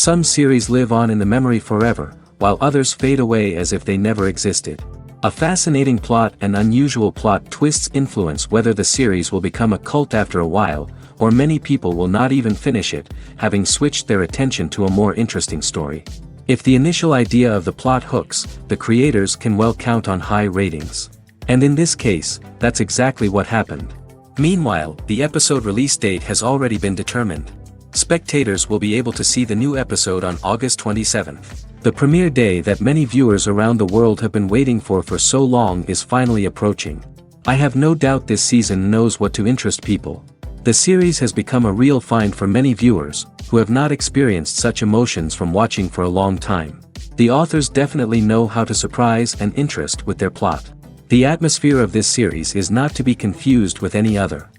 Some series live on in the memory forever, while others fade away as if they never existed. A fascinating plot and unusual plot twists influence whether the series will become a cult after a while, or many people will not even finish it, having switched their attention to a more interesting story. If the initial idea of the plot hooks, the creators can well count on high ratings. And in this case, that's exactly what happened. Meanwhile, the episode release date has already been determined. Spectators will be able to see the new episode on August 27th. The premiere day that many viewers around the world have been waiting for so long is finally approaching. I have no doubt this season knows what to interest people. The series has become a real find for many viewers, who have not experienced such emotions from watching for a long time. The authors definitely know how to surprise and interest with their plot. The atmosphere of this series is not to be confused with any other.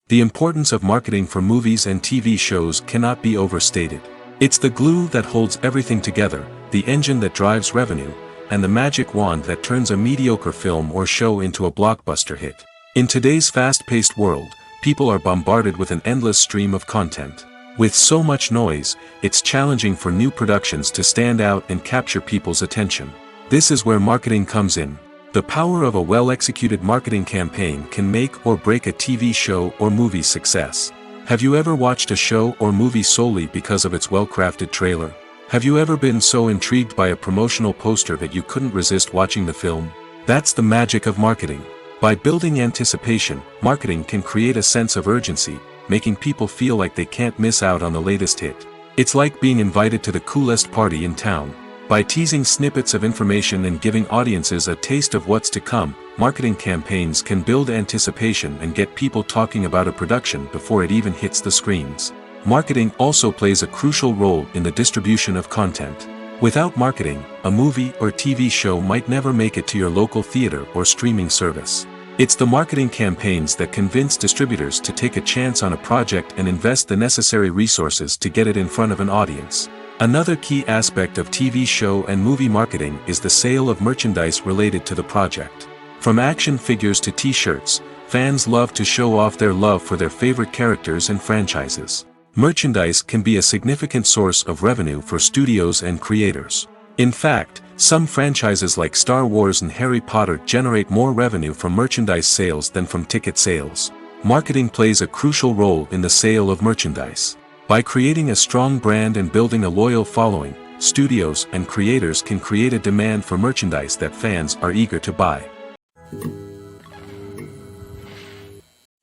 The importance of marketing for movies and TV shows cannot be overstated. It's the glue that holds everything together, the engine that drives revenue, and the magic wand that turns a mediocre film or show into a blockbuster hit. In today's fast-paced world, people are bombarded with an endless stream of content. With so much noise, it's challenging for new productions to stand out and capture people's attention. This is where marketing comes in. The power of a well-executed marketing campaign can make or break a TV show or movie's success. Have you ever watched a show or movie solely because of its well-crafted trailer? Have you ever been so intrigued by a promotional poster that you couldn't resist watching the film? That's the magic of marketing. By building anticipation, marketing can create a sense of urgency, making people feel like they can't miss out on the latest hit. It's like being invited to the coolest party in town. By teasing snippets of information and giving audiences a taste of what's to come, marketing campaigns can build anticipation and get people talking about a production before it even hits the screens. Marketing also plays a crucial role in the distribution of content. Without marketing, a movie or TV show might never make it to your local theater or streaming service. It's the marketing campaigns that convince distributors to take a chance on a project and invest the necessary resources to get it in front of an audience. Another key aspect of TV show and movie marketing is the sale of merchandise related to the project. From action figures to t-shirts, fans love to show off their love for their favorite characters and franchises. Merchandise can be a significant source of revenue for studios and creators. In fact, some franchises like Star Wars and Harry Potter generate more revenue from merchandise sales than from ticket sales. Marketing plays a crucial role in the sale of merchandise. By creating a strong brand and building a loyal following, studios and creators can create a demand for merchandise that fans are eager to buy.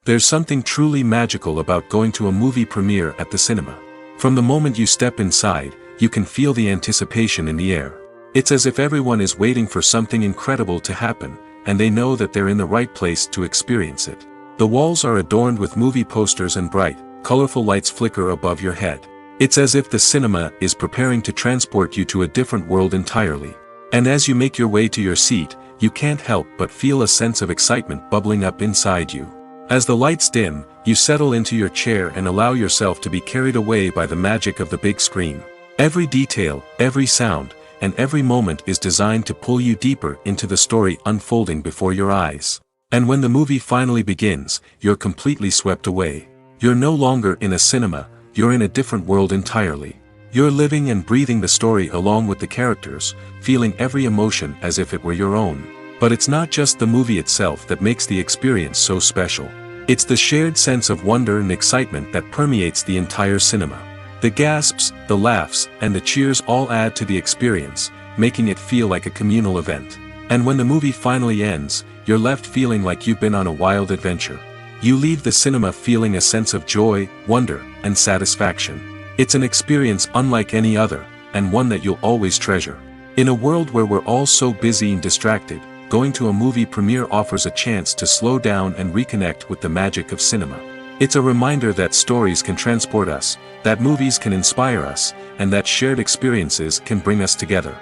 There's something truly magical about going to a movie premiere at the cinema. From the moment you step inside, you can feel the anticipation in the air. It's as if everyone is waiting for something incredible to happen, and they know that they're in the right place to experience it. The walls are adorned with movie posters and bright, colorful lights flicker above your head. It's as if the cinema is preparing to transport you to a different world entirely. And as you make your way to your seat, you can't help but feel a sense of excitement bubbling up inside you. As the lights dim, you settle into your chair and allow yourself to be carried away by the magic of the big screen. Every detail, every sound, and every moment is designed to pull you deeper into the story unfolding before your eyes. And when the movie finally begins, you're completely swept away. You're no longer in a cinema, you're in a different world entirely. You're living and breathing the story along with the characters, feeling every emotion as if it were your own. But it's not just the movie itself that makes the experience so special. It's the shared sense of wonder and excitement that permeates the entire cinema. The gasps, the laughs, and the cheers all add to the experience, making it feel like a communal event. And when the movie finally ends, you're left feeling like you've been on a wild adventure. You leave the cinema feeling a sense of joy, wonder, and satisfaction. It's an experience unlike any other, and one that you'll always treasure. In a world where we're all so busy and distracted, going to a movie premiere offers a chance to slow down and reconnect with the magic of cinema. It's a reminder that stories can transport us, that movies can inspire us, and that shared experiences can bring us together.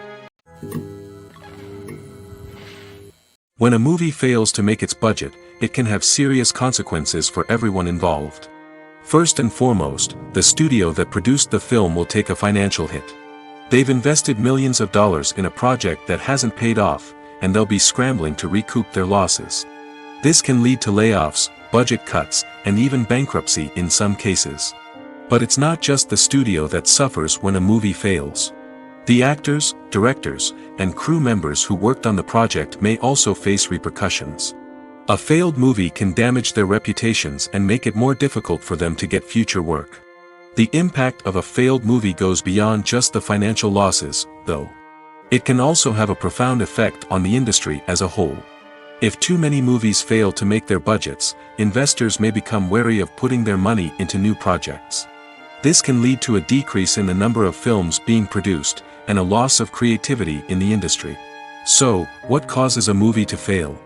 When a movie fails to make its budget, it can have serious consequences for everyone involved. First and foremost, the studio that produced the film will take a financial hit. They've invested millions of dollars in a project that hasn't paid off, and they'll be scrambling to recoup their losses. This can lead to layoffs, budget cuts, and even bankruptcy in some cases. But it's not just the studio that suffers when a movie fails. The actors, directors, and crew members who worked on the project may also face repercussions. A failed movie can damage their reputations and make it more difficult for them to get future work. The impact of a failed movie goes beyond just the financial losses, though. It can also have a profound effect on the industry as a whole. If too many movies fail to make their budgets, investors may become wary of putting their money into new projects. This can lead to a decrease in the number of films being produced, and a loss of creativity in the industry. So, what causes a movie to fail?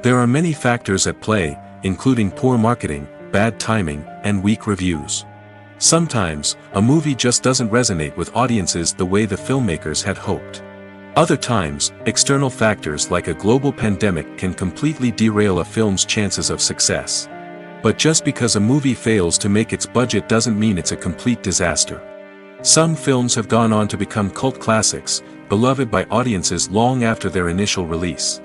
There are many factors at play, including poor marketing, bad timing, and weak reviews. Sometimes, a movie just doesn't resonate with audiences the way the filmmakers had hoped. Other times, external factors like a global pandemic can completely derail a film's chances of success. But just because a movie fails to make its budget doesn't mean it's a complete disaster. Some films have gone on to become cult classics, beloved by audiences long after their initial release.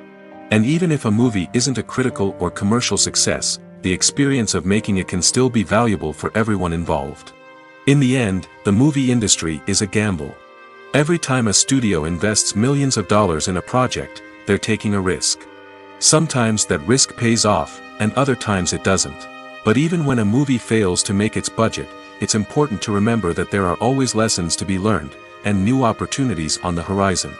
And even if a movie isn't a critical or commercial success, the experience of making it can still be valuable for everyone involved. In the end, the movie industry is a gamble. Every time a studio invests millions of dollars in a project, they're taking a risk. Sometimes that risk pays off, and other times it doesn't. But even when a movie fails to make its budget, it's important to remember that there are always lessons to be learned, and new opportunities on the horizon.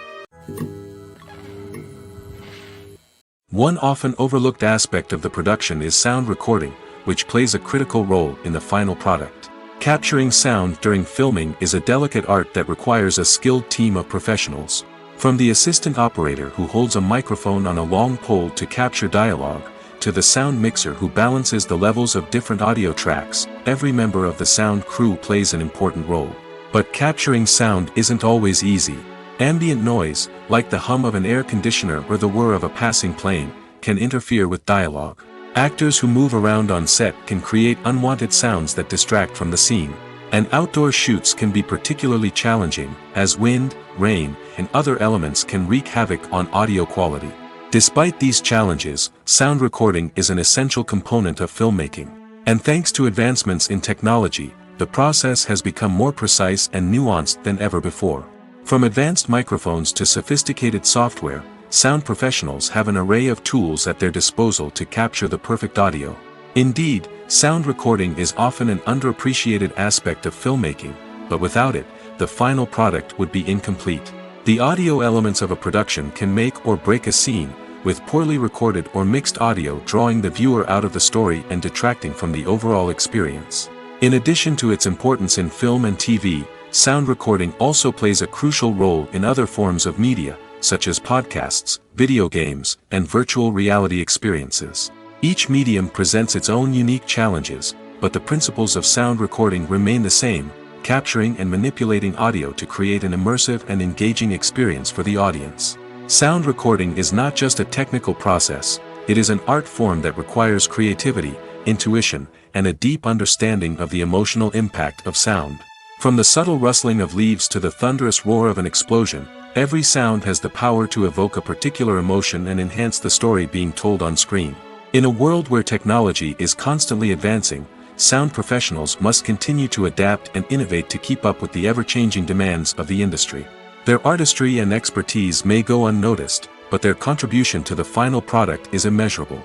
One often overlooked aspect of the production is sound recording, which plays a critical role in the final product. Capturing sound during filming is a delicate art that requires a skilled team of professionals. From the assistant operator who holds a microphone on a long pole to capture dialogue, to the sound mixer who balances the levels of different audio tracks, every member of the sound crew plays an important role. But capturing sound isn't always easy. Ambient noise, like the hum of an air conditioner or the whir of a passing plane, can interfere with dialogue. Actors who move around on set can create unwanted sounds that distract from the scene. And outdoor shoots can be particularly challenging, as wind, rain, and other elements can wreak havoc on audio quality. Despite these challenges, sound recording is an essential component of filmmaking. And thanks to advancements in technology, the process has become more precise and nuanced than ever before. From advanced microphones to sophisticated software, sound professionals have an array of tools at their disposal to capture the perfect audio. Indeed, sound recording is often an underappreciated aspect of filmmaking, but without it, the final product would be incomplete. The audio elements of a production can make or break a scene, with poorly recorded or mixed audio drawing the viewer out of the story and detracting from the overall experience. In addition to its importance in film and TV, sound recording also plays a crucial role in other forms of media, such as podcasts, video games, and virtual reality experiences. Each medium presents its own unique challenges, but the principles of sound recording remain the same: capturing and manipulating audio to create an immersive and engaging experience for the audience. Sound recording is not just a technical process, it is an art form that requires creativity, intuition, and a deep understanding of the emotional impact of sound. From the subtle rustling of leaves to the thunderous roar of an explosion, every sound has the power to evoke a particular emotion and enhance the story being told on screen. In a world where technology is constantly advancing, sound professionals must continue to adapt and innovate to keep up with the ever-changing demands of the industry. Their artistry and expertise may go unnoticed, but their contribution to the final product is immeasurable.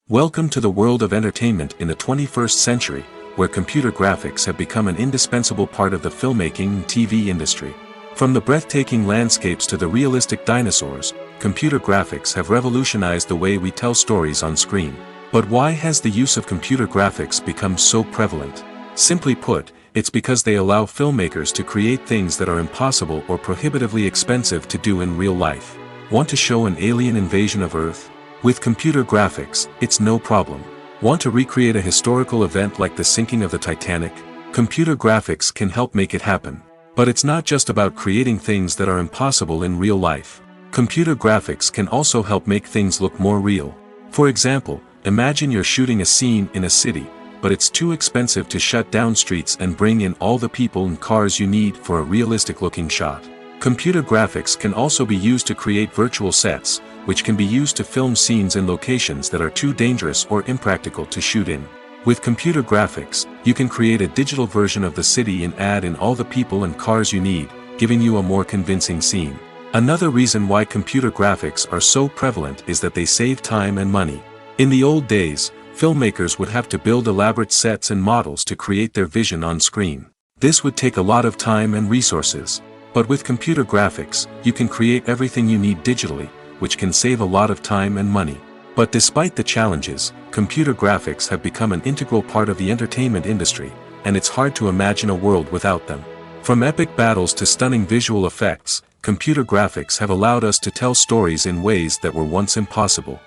Welcome to the world of entertainment in the 21st century, where computer graphics have become an indispensable part of the filmmaking and TV industry. From the breathtaking landscapes to the realistic dinosaurs, computer graphics have revolutionized the way we tell stories on screen. But why has the use of computer graphics become so prevalent? Simply put, it's because they allow filmmakers to create things that are impossible or prohibitively expensive to do in real life. Want to show an alien invasion of Earth? With computer graphics, it's no problem. Want to recreate a historical event like the sinking of the Titanic? Computer graphics can help make it happen. But it's not just about creating things that are impossible in real life. Computer graphics can also help make things look more real. For example, imagine you're shooting a scene in a city, but it's too expensive to shut down streets and bring in all the people and cars you need for a realistic-looking shot. Computer graphics can also be used to create virtual sets, which can be used to film scenes in locations that are too dangerous or impractical to shoot in. With computer graphics, you can create a digital version of the city and add in all the people and cars you need, giving you a more convincing scene. Another reason why computer graphics are so prevalent is that they save time and money. In the old days, filmmakers would have to build elaborate sets and models to create their vision on screen. This would take a lot of time and resources. But with computer graphics, you can create everything you need digitally, which can save a lot of time and money. But despite the challenges, computer graphics have become an integral part of the entertainment industry, and it's hard to imagine a world without them. From epic battles to stunning visual effects, computer graphics have allowed us to tell stories in ways that were once impossible.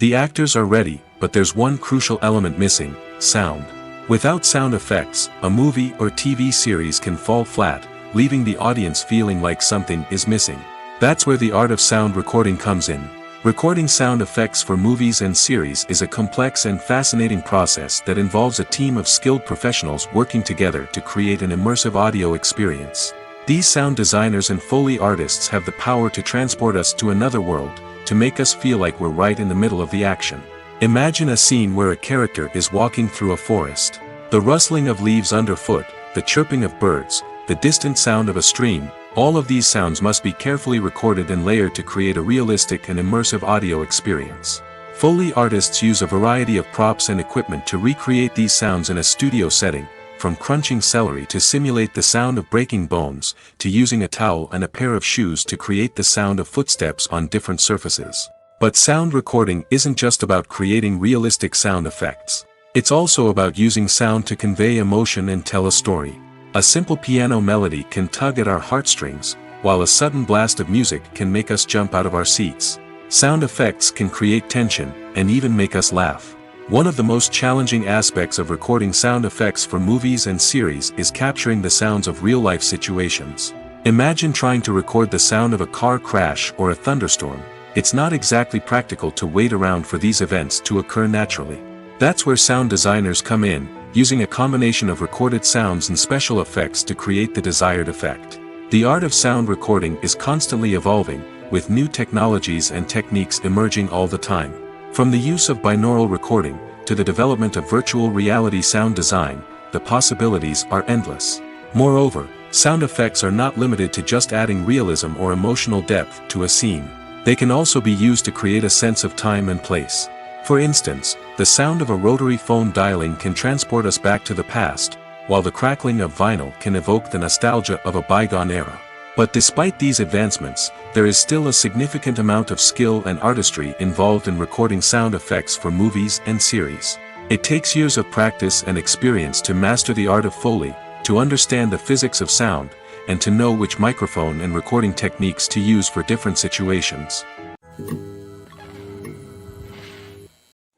The actors are ready, but there's one crucial element missing: sound. Without sound effects, a movie or TV series can fall flat, leaving the audience feeling like something is missing. That's where the art of sound recording comes in. Recording sound effects for movies and series is a complex and fascinating process that involves a team of skilled professionals working together to create an immersive audio experience. These sound designers and Foley artists have the power to transport us to another world, to make us feel like we're right in the middle of the action. Imagine a scene where a character is walking through a forest. The rustling of leaves underfoot, the chirping of birds, the distant sound of a stream, all of these sounds must be carefully recorded and layered to create a realistic and immersive audio experience. Foley artists use a variety of props and equipment to recreate these sounds in a studio setting, from crunching celery to simulate the sound of breaking bones, to using a towel and a pair of shoes to create the sound of footsteps on different surfaces. But sound recording isn't just about creating realistic sound effects. It's also about using sound to convey emotion and tell a story. A simple piano melody can tug at our heartstrings, while a sudden blast of music can make us jump out of our seats. Sound effects can create tension, and even make us laugh. One of the most challenging aspects of recording sound effects for movies and series is capturing the sounds of real-life situations. Imagine trying to record the sound of a car crash or a thunderstorm. It's not exactly practical to wait around for these events to occur naturally. That's where sound designers come in, using a combination of recorded sounds and special effects to create the desired effect. The art of sound recording is constantly evolving, with new technologies and techniques emerging all the time. From the use of binaural recording, to the development of virtual reality sound design, the possibilities are endless. Moreover, sound effects are not limited to just adding realism or emotional depth to a scene. They can also be used to create a sense of time and place. For instance, the sound of a rotary phone dialing can transport us back to the past, while the crackling of vinyl can evoke the nostalgia of a bygone era. But despite these advancements, there is still a significant amount of skill and artistry involved in recording sound effects for movies and series. It takes years of practice and experience to master the art of Foley, to understand the physics of sound, and to know which microphone and recording techniques to use for different situations.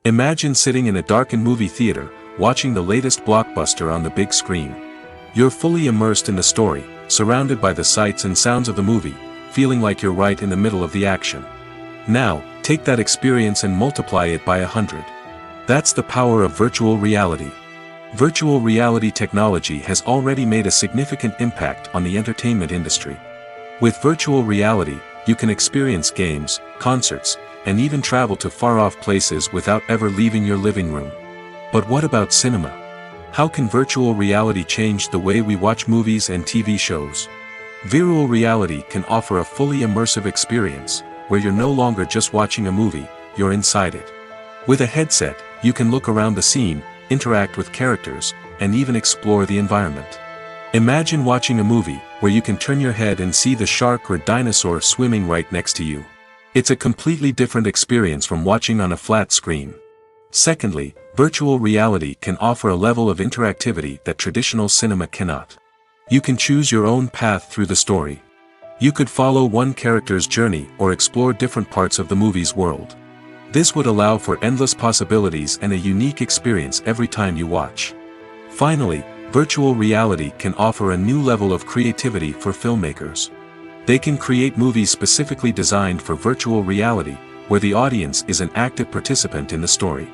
Imagine sitting in a darkened movie theater, watching the latest blockbuster on the big screen. You're fully immersed in the story, surrounded by the sights and sounds of the movie, feeling like you're right in the middle of the action. Now, take that experience and multiply it by 100. That's the power of virtual reality. Virtual reality technology has already made a significant impact on the entertainment industry. With virtual reality, you can experience games, concerts, and even travel to far-off places without ever leaving your living room. But what about cinema? How can virtual reality change the way we watch movies and TV shows? Virtual reality can offer a fully immersive experience, where you're no longer just watching a movie, you're inside it. With a headset, you can look around the scene, interact with characters, and even explore the environment. Imagine watching a movie where you can turn your head and see the shark or dinosaur swimming right next to you. It's a completely different experience from watching on a flat screen. Secondly, virtual reality can offer a level of interactivity that traditional cinema cannot. You can choose your own path through the story. You could follow one character's journey or explore different parts of the movie's world. This would allow for endless possibilities and a unique experience every time you watch. Finally, virtual reality can offer a new level of creativity for filmmakers. They can create movies specifically designed for virtual reality, where the audience is an active participant in the story.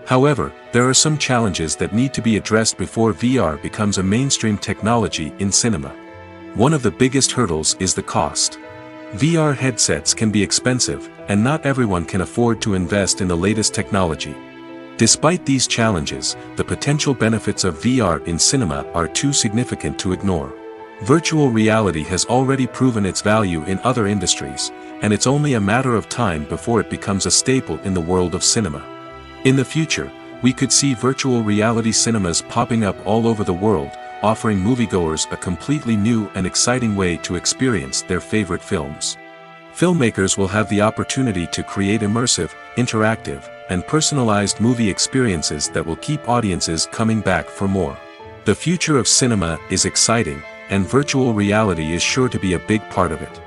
However, there are some challenges that need to be addressed before VR becomes a mainstream technology in cinema. One of the biggest hurdles is the cost. VR headsets can be expensive, and not everyone can afford to invest in the latest technology. Despite these challenges, the potential benefits of VR in cinema are too significant to ignore. Virtual reality has already proven its value in other industries, and it's only a matter of time before it becomes a staple in the world of cinema. In the future, we could see virtual reality cinemas popping up all over the world, offering moviegoers a completely new and exciting way to experience their favorite films. Filmmakers will have the opportunity to create immersive, interactive, and personalized movie experiences that will keep audiences coming back for more. The future of cinema is exciting, and virtual reality is sure to be a big part of it.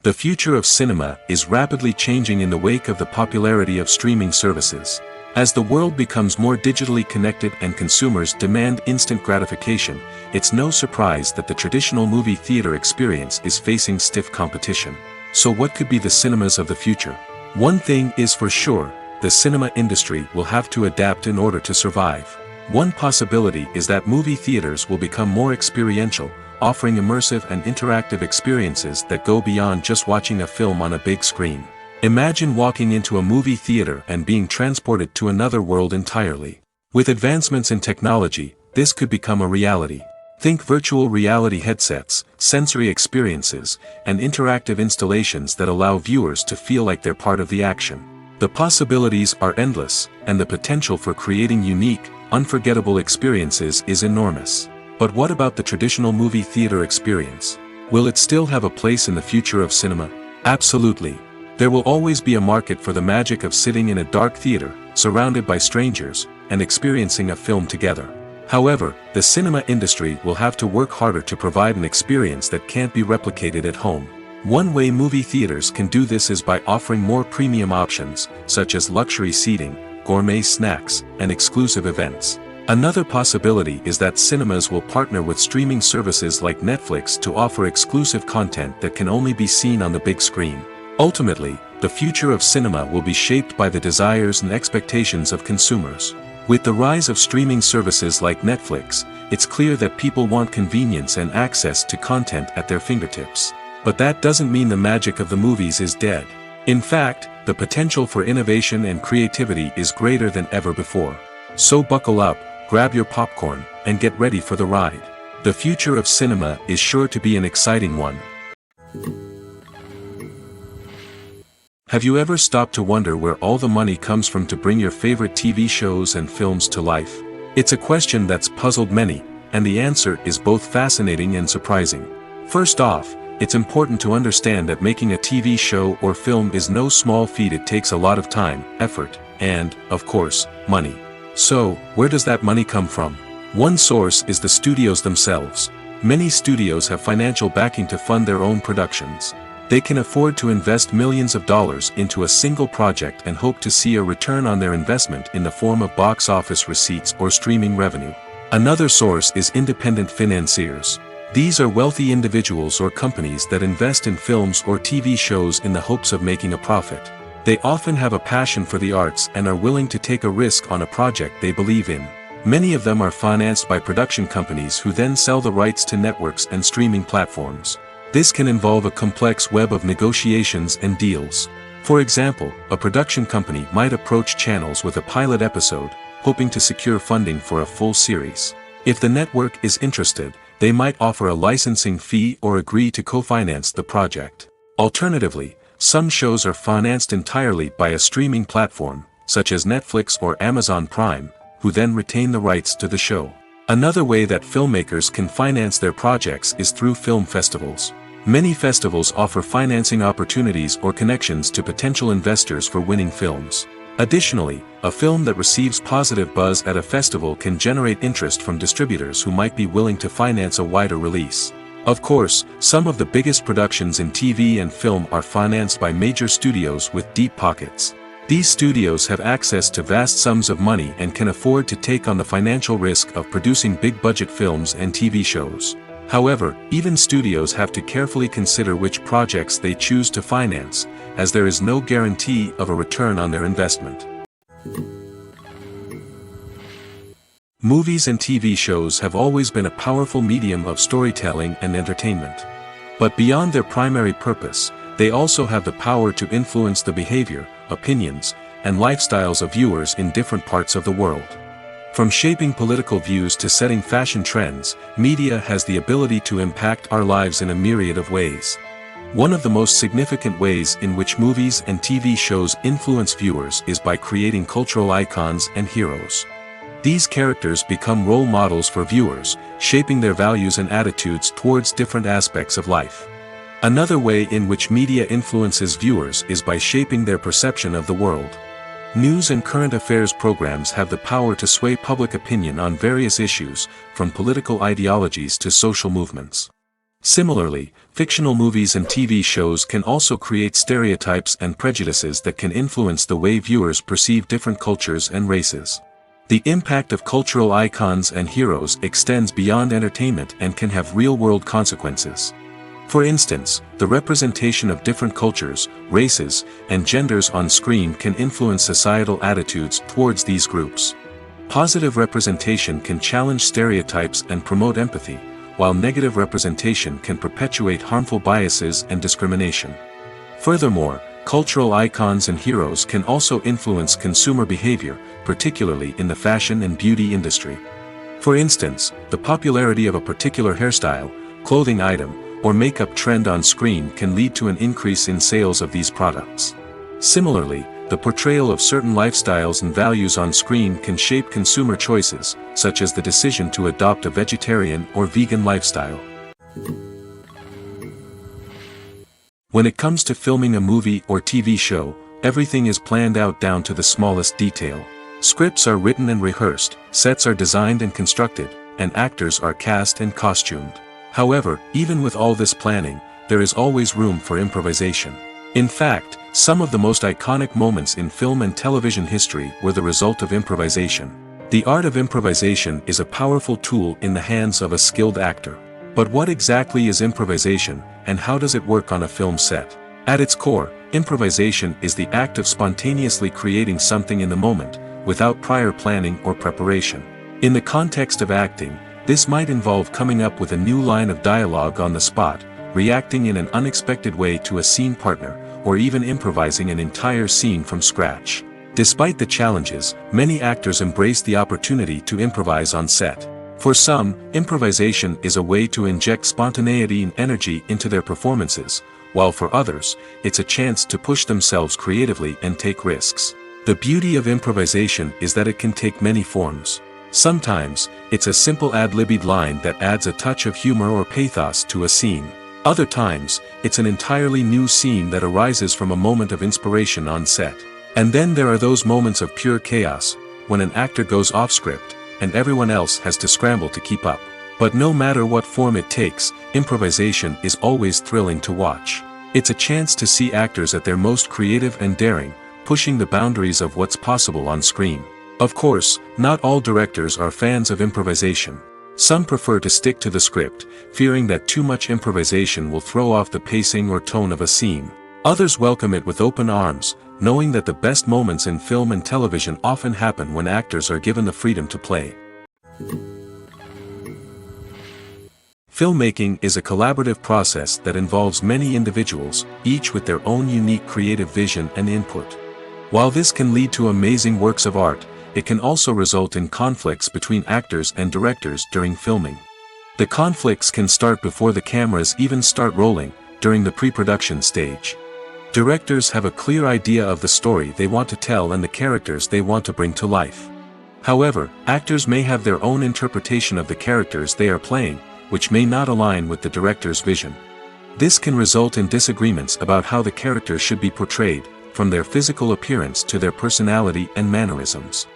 The future of cinema is rapidly changing in the wake of the popularity of streaming services. As the world becomes more digitally connected and consumers demand instant gratification, it's no surprise that the traditional movie theater experience is facing stiff competition. So what could be the cinemas of the future? One thing is for sure, the cinema industry will have to adapt in order to survive. One possibility is that movie theaters will become more experiential, offering immersive and interactive experiences that go beyond just watching a film on a big screen. Imagine walking into a movie theater and being transported to another world entirely. With advancements in technology, this could become a reality. Think virtual reality headsets, sensory experiences, and interactive installations that allow viewers to feel like they're part of the action. The possibilities are endless, and the potential for creating unique, unforgettable experiences is enormous. But what about the traditional movie theater experience? Will it still have a place in the future of cinema? Absolutely. There will always be a market for the magic of sitting in a dark theater, surrounded by strangers, and experiencing a film together. However, the cinema industry will have to work harder to provide an experience that can't be replicated at home. One way movie theaters can do this is by offering more premium options, such as luxury seating, gourmet snacks, and exclusive events. Another possibility is that cinemas will partner with streaming services like Netflix to offer exclusive content that can only be seen on the big screen. Ultimately, the future of cinema will be shaped by the desires and expectations of consumers. With the rise of streaming services like Netflix, it's clear that people want convenience and access to content at their fingertips. But that doesn't mean the magic of the movies is dead. In fact, the potential for innovation and creativity is greater than ever before. So buckle up, grab your popcorn, and get ready for the ride. The future of cinema is sure to be an exciting one. Have you ever stopped to wonder where all the money comes from to bring your favorite TV shows and films to life? It's a question that's puzzled many, and the answer is both fascinating and surprising. First off, it's important to understand that making a TV show or film is no small feat. It takes a lot of time, effort, and, of course, money. So, where does that money come from? One source is the studios themselves. Many studios have financial backing to fund their own productions. They can afford to invest millions of dollars into a single project and hope to see a return on their investment in the form of box office receipts or streaming revenue. Another source is independent financiers. These are wealthy individuals or companies that invest in films or TV shows in the hopes of making a profit. They often have a passion for the arts and are willing to take a risk on a project they believe in. Many of them are financed by production companies who then sell the rights to networks and streaming platforms. This can involve a complex web of negotiations and deals. For example, a production company might approach channels with a pilot episode, hoping to secure funding for a full series. If the network is interested, they might offer a licensing fee or agree to co-finance the project. Alternatively, some shows are financed entirely by a streaming platform, such as Netflix or Amazon Prime, who then retain the rights to the show. Another way that filmmakers can finance their projects is through film festivals. Many festivals offer financing opportunities or connections to potential investors for winning films. Additionally, a film that receives positive buzz at a festival can generate interest from distributors who might be willing to finance a wider release. Of course, some of the biggest productions in TV and film are financed by major studios with deep pockets. These studios have access to vast sums of money and can afford to take on the financial risk of producing big-budget films and TV shows. However, even studios have to carefully consider which projects they choose to finance, as there is no guarantee of a return on their investment. Movies and TV shows have always been a powerful medium of storytelling and entertainment. But beyond their primary purpose, they also have the power to influence the behavior, opinions, and lifestyles of viewers in different parts of the world. From shaping political views to setting fashion trends, media has the ability to impact our lives in a myriad of ways. One of the most significant ways in which movies and TV shows influence viewers is by creating cultural icons and heroes. These characters become role models for viewers, shaping their values and attitudes towards different aspects of life. Another way in which media influences viewers is by shaping their perception of the world. News and current affairs programs have the power to sway public opinion on various issues, from political ideologies to social movements. Similarly, fictional movies and TV shows can also create stereotypes and prejudices that can influence the way viewers perceive different cultures and races. The impact of cultural icons and heroes extends beyond entertainment and can have real-world consequences. For instance, the representation of different cultures, races, and genders on screen can influence societal attitudes towards these groups. Positive representation can challenge stereotypes and promote empathy, while negative representation can perpetuate harmful biases and discrimination. Furthermore, cultural icons and heroes can also influence consumer behavior, particularly in the fashion and beauty industry. For instance, the popularity of a particular hairstyle, clothing item, or makeup trend on screen can lead to an increase in sales of these products. Similarly, the portrayal of certain lifestyles and values on screen can shape consumer choices, such as the decision to adopt a vegetarian or vegan lifestyle. When it comes to filming a movie or TV show, everything is planned out down to the smallest detail. Scripts are written and rehearsed, sets are designed and constructed, and actors are cast and costumed. However, even with all this planning, there is always room for improvisation. In fact, some of the most iconic moments in film and television history were the result of improvisation. The art of improvisation is a powerful tool in the hands of a skilled actor. But what exactly is improvisation, and how does it work on a film set? At its core, improvisation is the act of spontaneously creating something in the moment, without prior planning or preparation. In the context of acting, this might involve coming up with a new line of dialogue on the spot, reacting in an unexpected way to a scene partner, or even improvising an entire scene from scratch. Despite the challenges, many actors embrace the opportunity to improvise on set. For some, improvisation is a way to inject spontaneity and energy into their performances, while for others, it's a chance to push themselves creatively and take risks. The beauty of improvisation is that it can take many forms. Sometimes, it's a simple ad-libbed line that adds a touch of humor or pathos to a scene. Other times, it's an entirely new scene that arises from a moment of inspiration on set. And then there are those moments of pure chaos, when an actor goes off script, and everyone else has to scramble to keep up. But no matter what form it takes, improvisation is always thrilling to watch. It's a chance to see actors at their most creative and daring, pushing the boundaries of what's possible on screen. Of course, not all directors are fans of improvisation. Some prefer to stick to the script, fearing that too much improvisation will throw off the pacing or tone of a scene. Others welcome it with open arms, knowing that the best moments in film and television often happen when actors are given the freedom to play. Filmmaking is a collaborative process that involves many individuals, each with their own unique creative vision and input. While this can lead to amazing works of art, it can also result in conflicts between actors and directors during filming. The conflicts can start before the cameras even start rolling, during the pre-production stage. Directors have a clear idea of the story they want to tell and the characters they want to bring to life. However, actors may have their own interpretation of the characters they are playing, which may not align with the director's vision. This can result in disagreements about how the characters should be portrayed, from their physical appearance to their personality and mannerisms.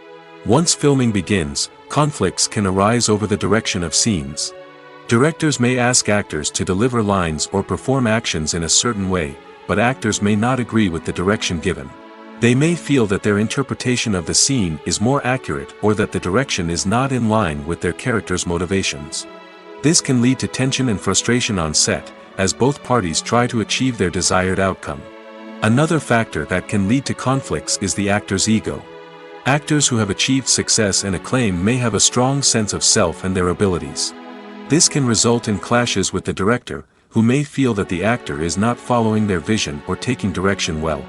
Once filming begins, conflicts can arise over the direction of scenes. Directors may ask actors to deliver lines or perform actions in a certain way, but actors may not agree with the direction given. They may feel that their interpretation of the scene is more accurate or that the direction is not in line with their character's motivations. This can lead to tension and frustration on set, as both parties try to achieve their desired outcome. Another factor that can lead to conflicts is the actor's ego. Actors who have achieved success and acclaim may have a strong sense of self and their abilities. This can result in clashes with the director, who may feel that the actor is not following their vision or taking direction well.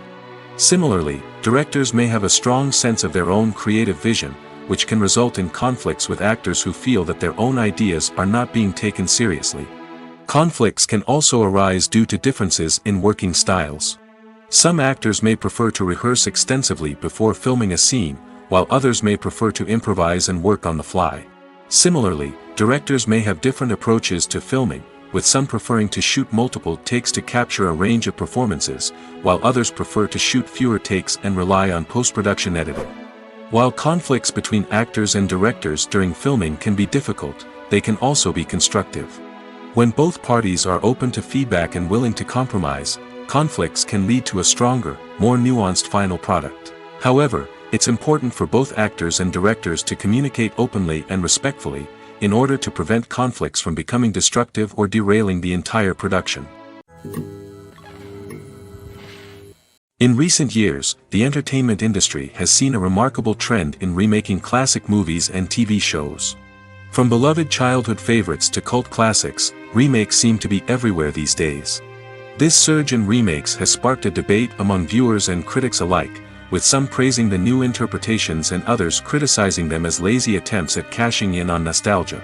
Similarly, directors may have a strong sense of their own creative vision, which can result in conflicts with actors who feel that their own ideas are not being taken seriously. Conflicts can also arise due to differences in working styles. Some actors may prefer to rehearse extensively before filming a scene, while others may prefer to improvise and work on the fly. Similarly, directors may have different approaches to filming, with some preferring to shoot multiple takes to capture a range of performances, while others prefer to shoot fewer takes and rely on post-production editing. While conflicts between actors and directors during filming can be difficult, they can also be constructive. When both parties are open to feedback and willing to compromise, conflicts can lead to a stronger, more nuanced final product. However, it's important for both actors and directors to communicate openly and respectfully, in order to prevent conflicts from becoming destructive or derailing the entire production. In recent years, the entertainment industry has seen a remarkable trend in remaking classic movies and TV shows. From beloved childhood favorites to cult classics, remakes seem to be everywhere these days. This surge in remakes has sparked a debate among viewers and critics alike, with some praising the new interpretations and others criticizing them as lazy attempts at cashing in on nostalgia.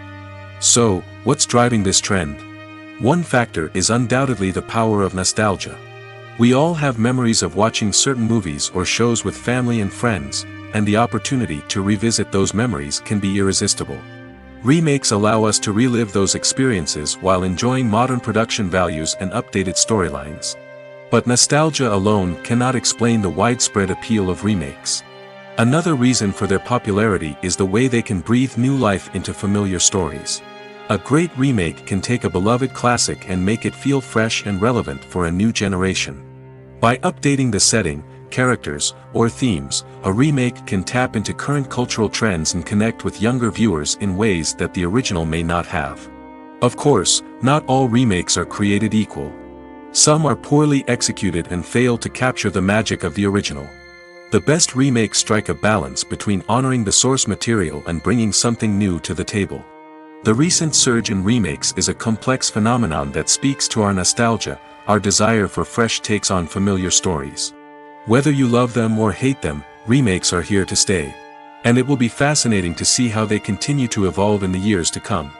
So, what's driving this trend? One factor is undoubtedly the power of nostalgia. We all have memories of watching certain movies or shows with family and friends, and the opportunity to revisit those memories can be irresistible. Remakes allow us to relive those experiences while enjoying modern production values and updated storylines. But nostalgia alone cannot explain the widespread appeal of remakes. Another reason for their popularity is the way they can breathe new life into familiar stories. A great remake can take a beloved classic and make it feel fresh and relevant for a new generation. By updating the setting, characters, or themes, a remake can tap into current cultural trends and connect with younger viewers in ways that the original may not have. Of course, not all remakes are created equal. Some are poorly executed and fail to capture the magic of the original. The best remakes strike a balance between honoring the source material and bringing something new to the table. The recent surge in remakes is a complex phenomenon that speaks to our nostalgia, our desire for fresh takes on familiar stories. Whether you love them or hate them, remakes are here to stay. And it will be fascinating to see how they continue to evolve in the years to come.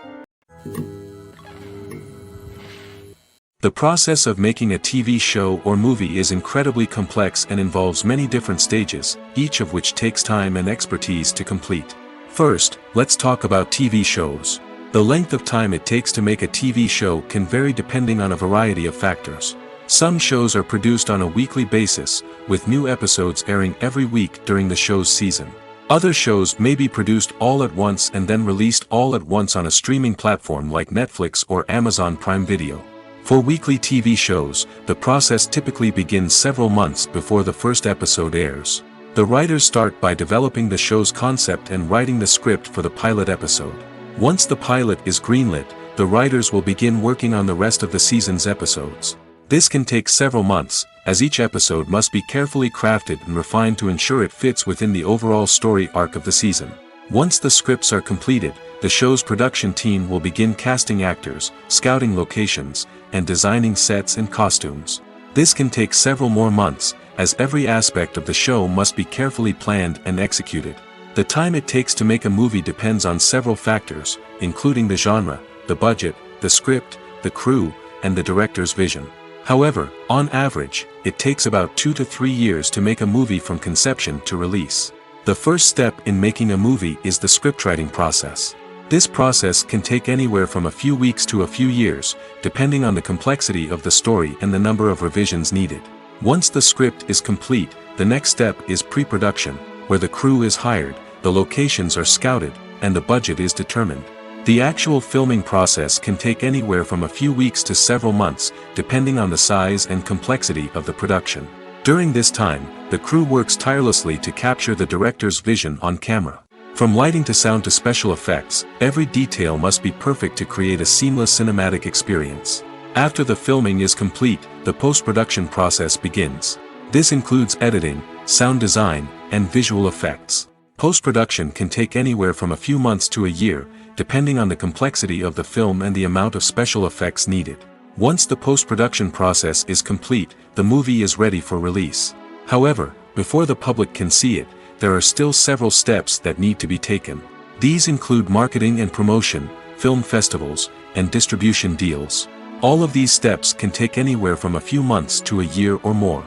The process of making a TV show or movie is incredibly complex and involves many different stages, each of which takes time and expertise to complete. First, let's talk about TV shows. The length of time it takes to make a TV show can vary depending on a variety of factors. Some shows are produced on a weekly basis, with new episodes airing every week during the show's season. Other shows may be produced all at once and then released all at once on a streaming platform like Netflix or Amazon Prime Video. For weekly TV shows, the process typically begins several months before the first episode airs. The writers start by developing the show's concept and writing the script for the pilot episode. Once the pilot is greenlit, the writers will begin working on the rest of the season's episodes. This can take several months, as each episode must be carefully crafted and refined to ensure it fits within the overall story arc of the season. Once the scripts are completed, the show's production team will begin casting actors, scouting locations, and designing sets and costumes. This can take several more months, as every aspect of the show must be carefully planned and executed. The time it takes to make a movie depends on several factors, including the genre, the budget, the script, the crew, and the director's vision. However, on average, it takes about 2 to 3 years to make a movie from conception to release. The first step in making a movie is the scriptwriting process. This process can take anywhere from a few weeks to a few years, depending on the complexity of the story and the number of revisions needed. Once the script is complete, the next step is pre-production, where the crew is hired, the locations are scouted, and the budget is determined. The actual filming process can take anywhere from a few weeks to several months, depending on the size and complexity of the production. During this time, the crew works tirelessly to capture the director's vision on camera. From lighting to sound to special effects, every detail must be perfect to create a seamless cinematic experience. After the filming is complete, the post-production process begins. This includes editing, sound design, and visual effects. Post-production can take anywhere from a few months to a year, depending on the complexity of the film and the amount of special effects needed. Once the post-production process is complete, the movie is ready for release. However, before the public can see it, there are still several steps that need to be taken. These include marketing and promotion, film festivals, and distribution deals. All of these steps can take anywhere from a few months to a year or more.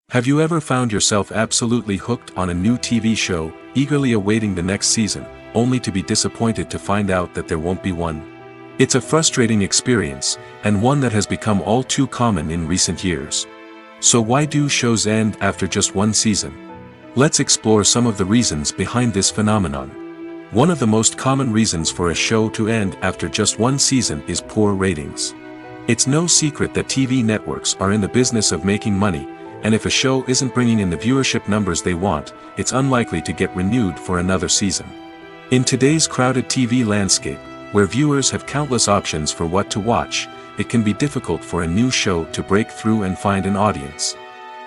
Have you ever found yourself absolutely hooked on a new TV show, eagerly awaiting the next season, only to be disappointed to find out that there won't be one? It's a frustrating experience, and one that has become all too common in recent years. So why do shows end after just one season? Let's explore some of the reasons behind this phenomenon. One of the most common reasons for a show to end after just one season is poor ratings. It's no secret that TV networks are in the business of making money, and if a show isn't bringing in the viewership numbers they want, it's unlikely to get renewed for another season. In today's crowded TV landscape, where viewers have countless options for what to watch, it can be difficult for a new show to break through and find an audience.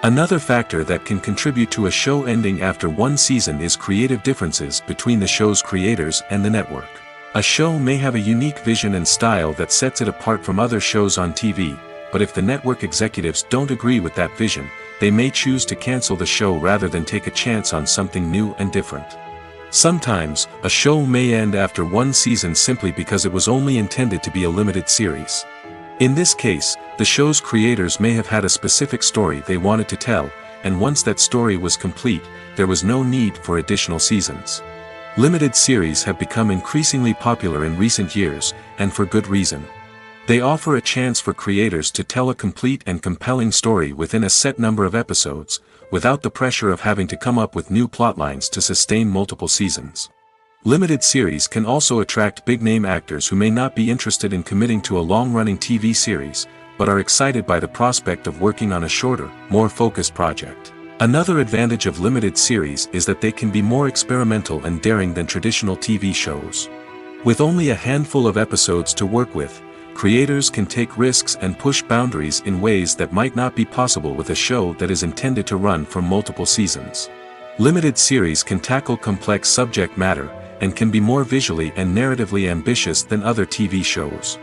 Another factor that can contribute to a show ending after one season is creative differences between the show's creators and the network. A show may have a unique vision and style that sets it apart from other shows on TV, but if the network executives don't agree with that vision, they may choose to cancel the show rather than take a chance on something new and different. Sometimes, a show may end after one season simply because it was only intended to be a limited series. In this case, the show's creators may have had a specific story they wanted to tell, and once that story was complete, there was no need for additional seasons. Limited series have become increasingly popular in recent years, and for good reason. They offer a chance for creators to tell a complete and compelling story within a set number of episodes, without the pressure of having to come up with new plotlines to sustain multiple seasons. Limited series can also attract big-name actors who may not be interested in committing to a long-running TV series, but are excited by the prospect of working on a shorter, more focused project. Another advantage of limited series is that they can be more experimental and daring than traditional TV shows. With only a handful of episodes to work with, creators can take risks and push boundaries in ways that might not be possible with a show that is intended to run for multiple seasons. Limited series can tackle complex subject matter, and can be more visually and narratively ambitious than other TV shows.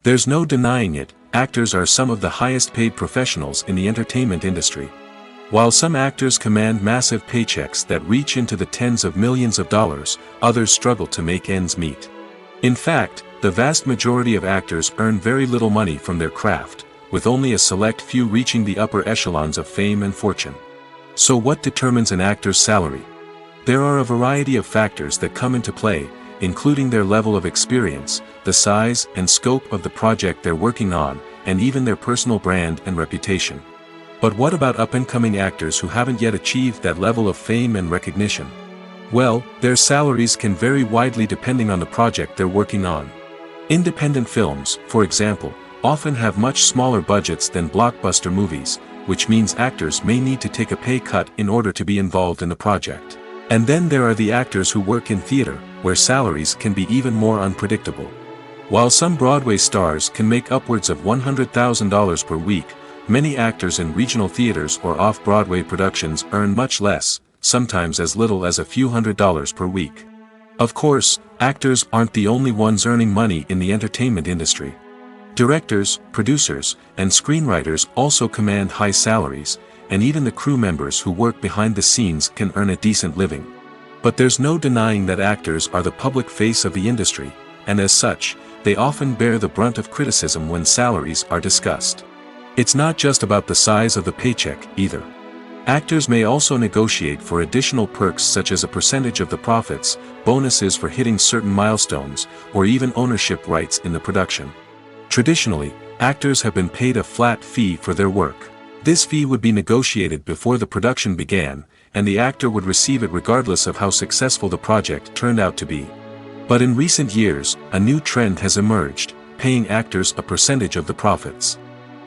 There's no denying it, actors are some of the highest paid professionals in the entertainment industry. While some actors command massive paychecks that reach into the tens of millions of dollars, others struggle to make ends meet. In fact, the vast majority of actors earn very little money from their craft, with only a select few reaching the upper echelons of fame and fortune. So what determines an actor's salary? There are a variety of factors that come into play, including their level of experience, the size and scope of the project they're working on, and even their personal brand and reputation. But what about up-and-coming actors who haven't yet achieved that level of fame and recognition? Well, their salaries can vary widely depending on the project they're working on. Independent films, for example, often have much smaller budgets than blockbuster movies, which means actors may need to take a pay cut in order to be involved in the project. And then there are the actors who work in theater, where salaries can be even more unpredictable. While some Broadway stars can make upwards of $100,000 per week, many actors in regional theaters or off-Broadway productions earn much less, sometimes as little as a few $100s per week. Of course, actors aren't the only ones earning money in the entertainment industry. Directors, producers, and screenwriters also command high salaries, and even the crew members who work behind the scenes can earn a decent living. But there's no denying that actors are the public face of the industry, and as such, they often bear the brunt of criticism when salaries are discussed. It's not just about the size of the paycheck, either. Actors may also negotiate for additional perks such as a percentage of the profits, bonuses for hitting certain milestones, or even ownership rights in the production. Traditionally, actors have been paid a flat fee for their work. This fee would be negotiated before the production began, and the actor would receive it regardless of how successful the project turned out to be. But in recent years, a new trend has emerged, paying actors a percentage of the profits.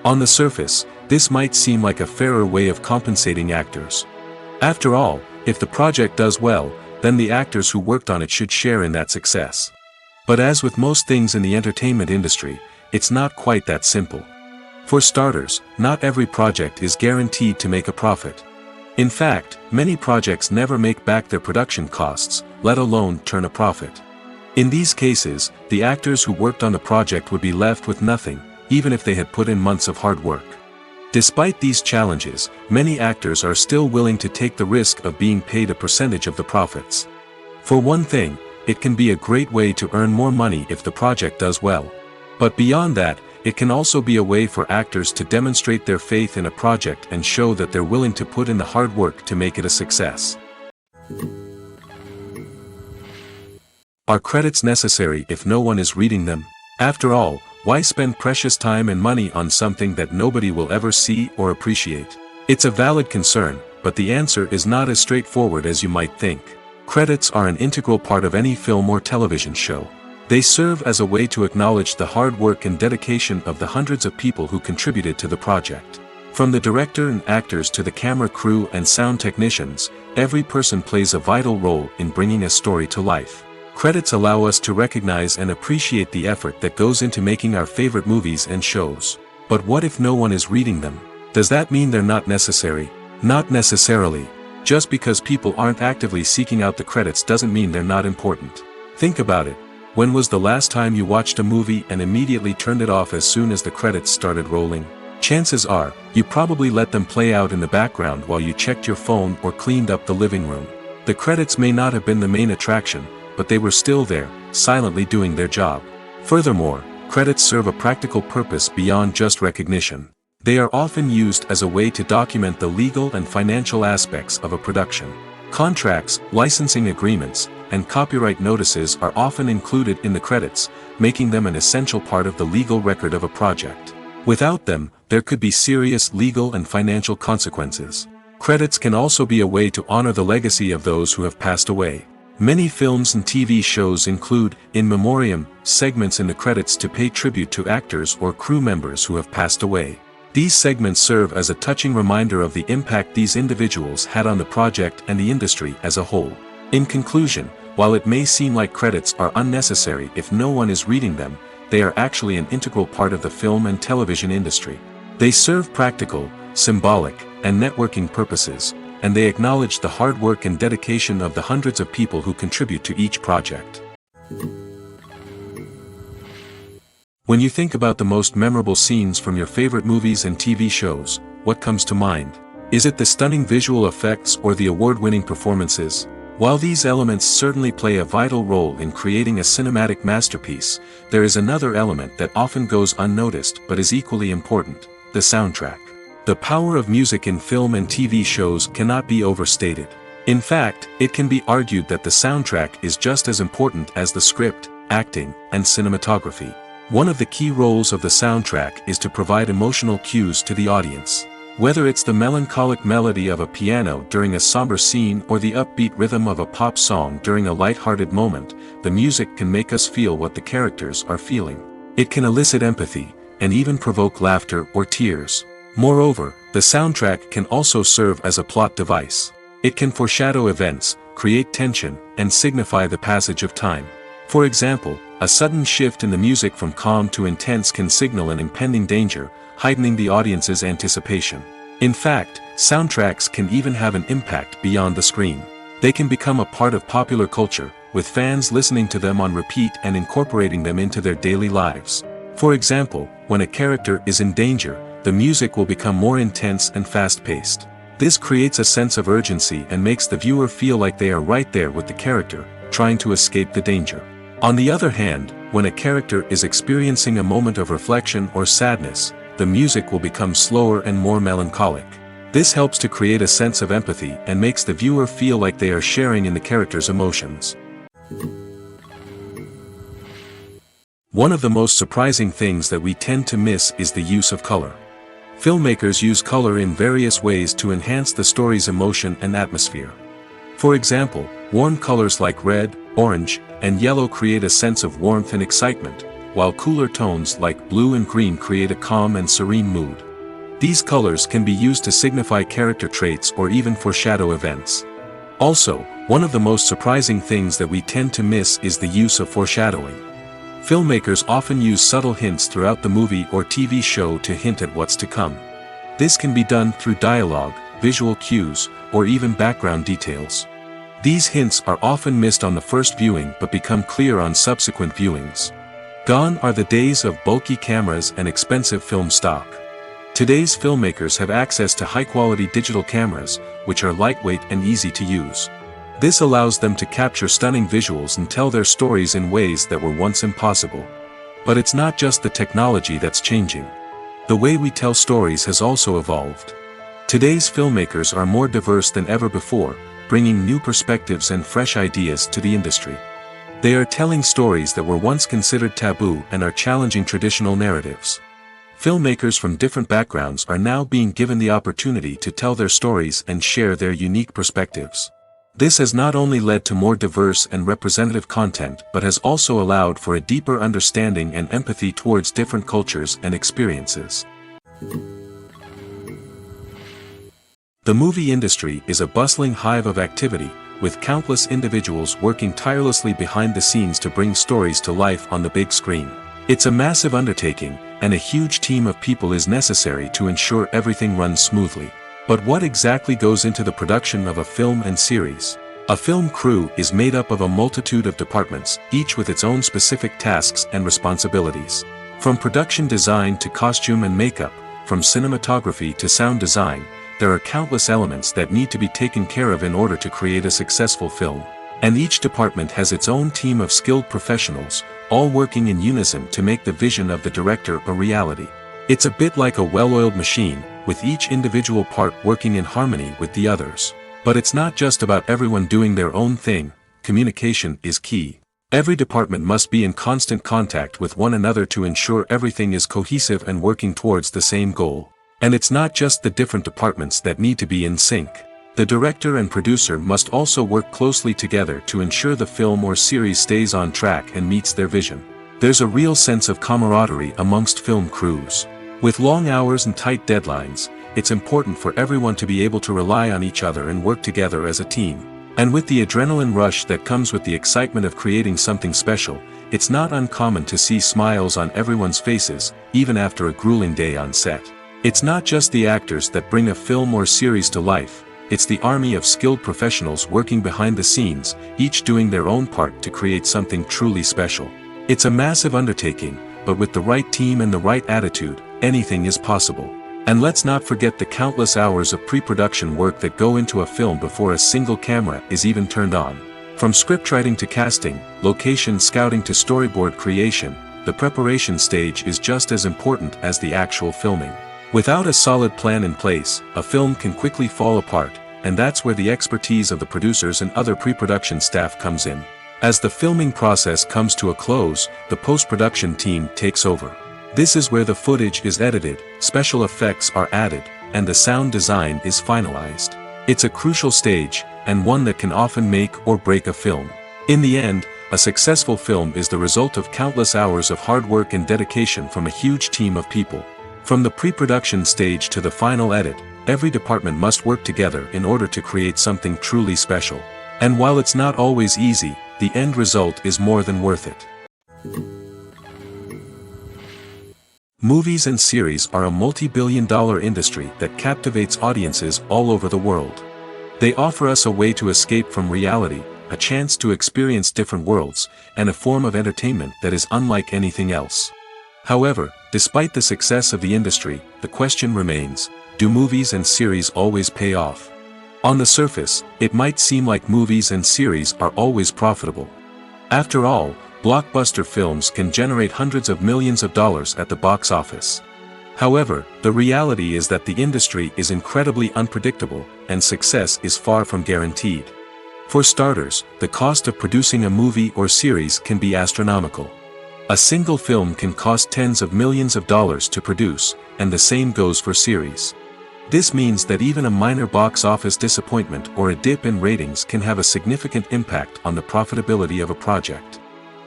On the surface, this might seem like a fairer way of compensating actors. After all, if the project does well, then the actors who worked on it should share in that success. But as with most things in the entertainment industry, it's not quite that simple. For starters, not every project is guaranteed to make a profit. In fact, many projects never make back their production costs, let alone turn a profit. In these cases, the actors who worked on the project would be left with nothing, even if they had put in months of hard work. Despite these challenges, many actors are still willing to take the risk of being paid a percentage of the profits. For one thing, it can be a great way to earn more money if the project does well. But beyond that, it can also be a way for actors to demonstrate their faith in a project and show that they're willing to put in the hard work to make it a success. Are credits necessary if no one is reading them? After all, why spend precious time and money on something that nobody will ever see or appreciate? It's a valid concern, but the answer is not as straightforward as you might think. Credits are an integral part of any film or television show. They serve as a way to acknowledge the hard work and dedication of the hundreds of people who contributed to the project. From the director and actors to the camera crew and sound technicians, every person plays a vital role in bringing a story to life. Credits allow us to recognize and appreciate the effort that goes into making our favorite movies and shows. But what if no one is reading them? Does that mean they're not necessary? Not necessarily. Just because people aren't actively seeking out the credits doesn't mean they're not important. Think about it. When was the last time you watched a movie and immediately turned it off as soon as the credits started rolling? Chances are, you probably let them play out in the background while you checked your phone or cleaned up the living room. The credits may not have been the main attraction, but they were still there, silently doing their job. Furthermore, credits serve a practical purpose beyond just recognition. They are often used as a way to document the legal and financial aspects of a production. Contracts, licensing agreements, and copyright notices are often included in the credits, making them an essential part of the legal record of a project. Without them, there could be serious legal and financial consequences. Credits can also be a way to honor the legacy of those who have passed away. Many films and TV shows include, in memoriam, segments in the credits to pay tribute to actors or crew members who have passed away. These segments serve as a touching reminder of the impact these individuals had on the project and the industry as a whole. In conclusion, while it may seem like credits are unnecessary if no one is reading them, they are actually an integral part of the film and television industry. They serve practical, symbolic, and networking purposes, and they acknowledge the hard work and dedication of the hundreds of people who contribute to each project. When you think about the most memorable scenes from your favorite movies and TV shows, what comes to mind? Is it the stunning visual effects or the award-winning performances? While these elements certainly play a vital role in creating a cinematic masterpiece, there is another element that often goes unnoticed but is equally important: the soundtrack. The power of music in film and TV shows cannot be overstated. In fact, it can be argued that the soundtrack is just as important as the script, acting, and cinematography. One of the key roles of the soundtrack is to provide emotional cues to the audience. Whether it's the melancholic melody of a piano during a somber scene or the upbeat rhythm of a pop song during a light-hearted moment, the music can make us feel what the characters are feeling. It can elicit empathy, and even provoke laughter or tears. Moreover, the soundtrack can also serve as a plot device. It can foreshadow events, create tension, and signify the passage of time. For example, a sudden shift in the music from calm to intense can signal an impending danger, heightening the audience's anticipation. In fact, soundtracks can even have an impact beyond the screen. They can become a part of popular culture, with fans listening to them on repeat and incorporating them into their daily lives. For example, when a character is in danger, the music will become more intense and fast-paced. This creates a sense of urgency and makes the viewer feel like they are right there with the character, trying to escape the danger. On the other hand, when a character is experiencing a moment of reflection or sadness, the music will become slower and more melancholic. This helps to create a sense of empathy and makes the viewer feel like they are sharing in the character's emotions. One of the most surprising things that we tend to miss is the use of color. Filmmakers use color in various ways to enhance the story's emotion and atmosphere. For example, warm colors like red, orange, and yellow create a sense of warmth and excitement, while cooler tones like blue and green create a calm and serene mood. These colors can be used to signify character traits or even foreshadow events. Also, one of the most surprising things that we tend to miss is the use of foreshadowing. Filmmakers often use subtle hints throughout the movie or TV show to hint at what's to come. This can be done through dialogue, visual cues, or even background details. These hints are often missed on the first viewing but become clear on subsequent viewings. Gone are the days of bulky cameras and expensive film stock. Today's filmmakers have access to high-quality digital cameras, which are lightweight and easy to use. This allows them to capture stunning visuals and tell their stories in ways that were once impossible. But it's not just the technology that's changing. The way we tell stories has also evolved. Today's filmmakers are more diverse than ever before, bringing new perspectives and fresh ideas to the industry. They are telling stories that were once considered taboo and are challenging traditional narratives. Filmmakers from different backgrounds are now being given the opportunity to tell their stories and share their unique perspectives. This has not only led to more diverse and representative content but has also allowed for a deeper understanding and empathy towards different cultures and experiences. The movie industry is a bustling hive of activity, with countless individuals working tirelessly behind the scenes to bring stories to life on the big screen. It's a massive undertaking, and a huge team of people is necessary to ensure everything runs smoothly. But what exactly goes into the production of a film and series? A film crew is made up of a multitude of departments, each with its own specific tasks and responsibilities. From production design to costume and makeup, from cinematography to sound design, there are countless elements that need to be taken care of in order to create a successful film. And each department has its own team of skilled professionals, all working in unison to make the vision of the director a reality. It's a bit like a well-oiled machine, with each individual part working in harmony with the others. But it's not just about everyone doing their own thing. Communication is key. Every department must be in constant contact with one another to ensure everything is cohesive and working towards the same goal. And it's not just the different departments that need to be in sync. The director and producer must also work closely together to ensure the film or series stays on track and meets their vision. There's a real sense of camaraderie amongst film crews. With long hours and tight deadlines, it's important for everyone to be able to rely on each other and work together as a team. And with the adrenaline rush that comes with the excitement of creating something special, it's not uncommon to see smiles on everyone's faces, even after a grueling day on set. It's not just the actors that bring a film or series to life, it's the army of skilled professionals working behind the scenes, each doing their own part to create something truly special. It's a massive undertaking, but with the right team and the right attitude, anything is possible. And let's not forget the countless hours of pre-production work that go into a film before a single camera is even turned on. From scriptwriting to casting, location scouting to storyboard creation, the preparation stage is just as important as the actual filming. Without a solid plan in place, a film can quickly fall apart, and that's where the expertise of the producers and other pre-production staff comes in. As the filming process comes to a close, the post-production team takes over. This is where the footage is edited, special effects are added, and the sound design is finalized. It's a crucial stage, and one that can often make or break a film. In the end, a successful film is the result of countless hours of hard work and dedication from a huge team of people. From the pre-production stage to the final edit, every department must work together in order to create something truly special. And while it's not always easy, the end result is more than worth it. Movies and series are a multi-billion-dollar industry that captivates audiences all over the world. They offer us a way to escape from reality, a chance to experience different worlds, and a form of entertainment that is unlike anything else. However, despite the success of the industry, the question remains, do movies and series always pay off? On the surface, it might seem like movies and series are always profitable. After all, blockbuster films can generate hundreds of millions of dollars at the box office. However, the reality is that the industry is incredibly unpredictable, and success is far from guaranteed. For starters, the cost of producing a movie or series can be astronomical. A single film can cost tens of millions of dollars to produce, and the same goes for series. This means that even a minor box office disappointment or a dip in ratings can have a significant impact on the profitability of a project.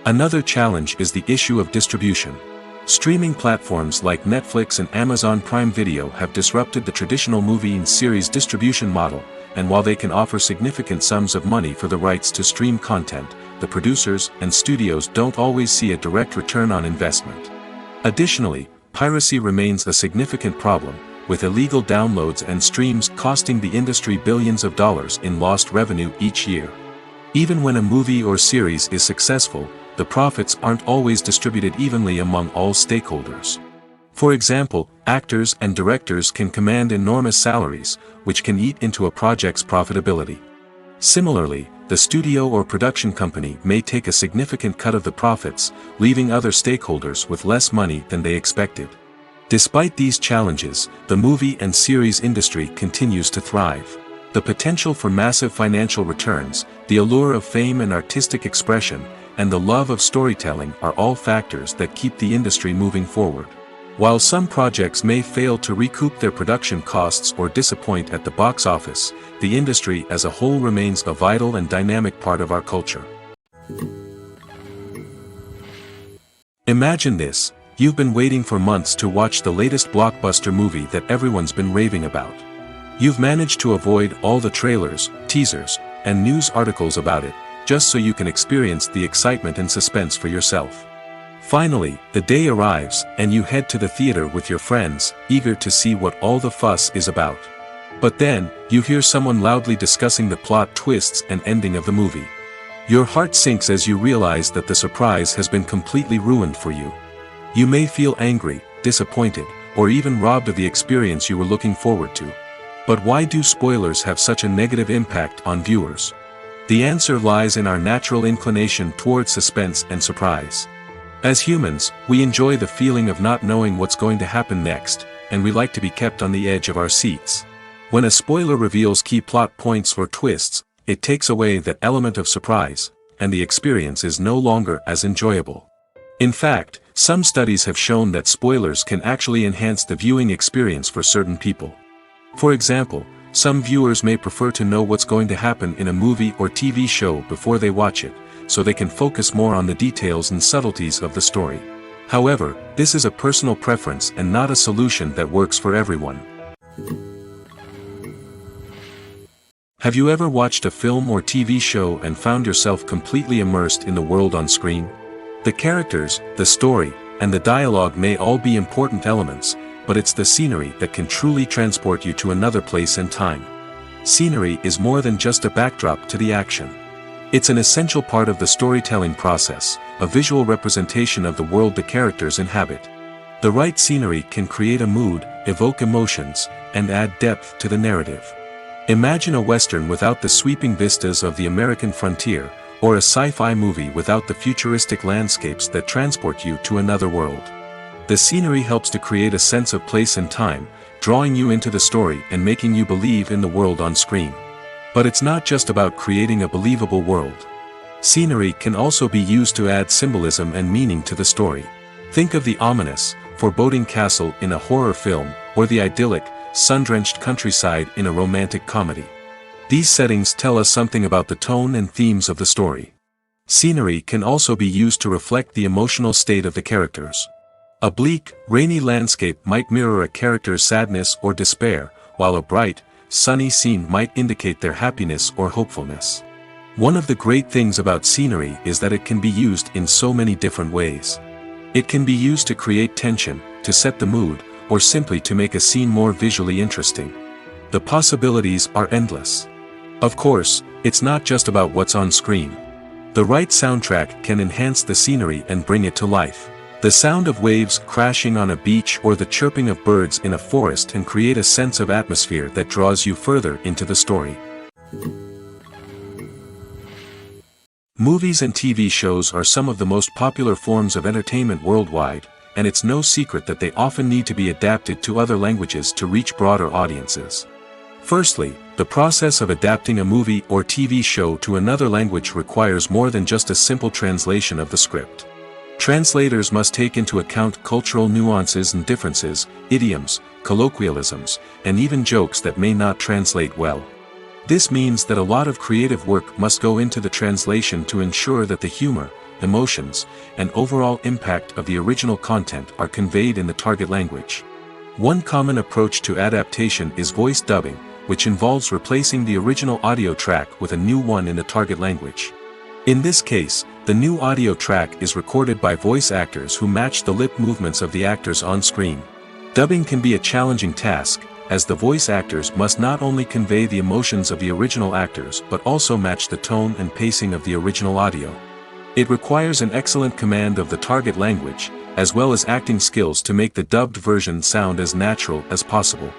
Another challenge is the issue of distribution. Streaming platforms like Netflix and Amazon Prime Video have disrupted the traditional movie and series distribution model, and while they can offer significant sums of money for the rights to stream content, the producers and studios don't always see a direct return on investment. Additionally, piracy remains a significant problem, with illegal downloads and streams costing the industry billions of dollars in lost revenue each year. Even when a movie or series is successful, the profits aren't always distributed evenly among all stakeholders. For example, actors and directors can command enormous salaries, which can eat into a project's profitability. Similarly, the studio or production company may take a significant cut of the profits, leaving other stakeholders with less money than they expected. Despite these challenges, the movie and series industry continues to thrive. The potential for massive financial returns, the allure of fame and artistic expression, and the love of storytelling are all factors that keep the industry moving forward. While some projects may fail to recoup their production costs or disappoint at the box office, the industry as a whole remains a vital and dynamic part of our culture. Imagine this. You've been waiting for months to watch the latest blockbuster movie that everyone's been raving about. You've managed to avoid all the trailers, teasers, and news articles about it, just so you can experience the excitement and suspense for yourself. Finally, the day arrives, and you head to the theater with your friends, eager to see what all the fuss is about. But then, you hear someone loudly discussing the plot twists and ending of the movie. Your heart sinks as you realize that the surprise has been completely ruined for you. You may feel angry, disappointed, or even robbed of the experience you were looking forward to. But why do spoilers have such a negative impact on viewers? The answer lies in our natural inclination towards suspense and surprise. As humans, we enjoy the feeling of not knowing what's going to happen next, and we like to be kept on the edge of our seats. When a spoiler reveals key plot points or twists, it takes away that element of surprise, and the experience is no longer as enjoyable. In fact, some studies have shown that spoilers can actually enhance the viewing experience for certain people. For example, some viewers may prefer to know what's going to happen in a movie or TV show before they watch it, so they can focus more on the details and subtleties of the story. However, this is a personal preference and not a solution that works for everyone. Have you ever watched a film or TV show and found yourself completely immersed in the world on screen? The characters, the story, and the dialogue may all be important elements, but it's the scenery that can truly transport you to another place and time. Scenery is more than just a backdrop to the action. It's an essential part of the storytelling process, a visual representation of the world the characters inhabit. The right scenery can create a mood, evoke emotions, and add depth to the narrative. Imagine a Western without the sweeping vistas of the American frontier, or a sci-fi movie without the futuristic landscapes that transport you to another world. The scenery helps to create a sense of place and time, drawing you into the story and making you believe in the world on screen. But it's not just about creating a believable world. Scenery can also be used to add symbolism and meaning to the story. Think of the ominous, foreboding castle in a horror film, or the idyllic, sun-drenched countryside in a romantic comedy. These settings tell us something about the tone and themes of the story. Scenery can also be used to reflect the emotional state of the characters. A bleak, rainy landscape might mirror a character's sadness or despair, while a bright, sunny scene might indicate their happiness or hopefulness. One of the great things about scenery is that it can be used in so many different ways. It can be used to create tension, to set the mood, or simply to make a scene more visually interesting. The possibilities are endless. Of course, it's not just about what's on screen. The right soundtrack can enhance the scenery and bring it to life. The sound of waves crashing on a beach or the chirping of birds in a forest can create a sense of atmosphere that draws you further into the story. Movies and TV shows are some of the most popular forms of entertainment worldwide, and it's no secret that they often need to be adapted to other languages to reach broader audiences. Firstly, the process of adapting a movie or TV show to another language requires more than just a simple translation of the script. Translators must take into account cultural nuances and differences, idioms, colloquialisms, and even jokes that may not translate well. This means that a lot of creative work must go into the translation to ensure that the humor, emotions, and overall impact of the original content are conveyed in the target language. One common approach to adaptation is voice dubbing, which involves replacing the original audio track with a new one in the target language. In this case, the new audio track is recorded by voice actors who match the lip movements of the actors on screen. Dubbing can be a challenging task, as the voice actors must not only convey the emotions of the original actors but also match the tone and pacing of the original audio. It requires an excellent command of the target language, as well as acting skills to make the dubbed version sound as natural as possible.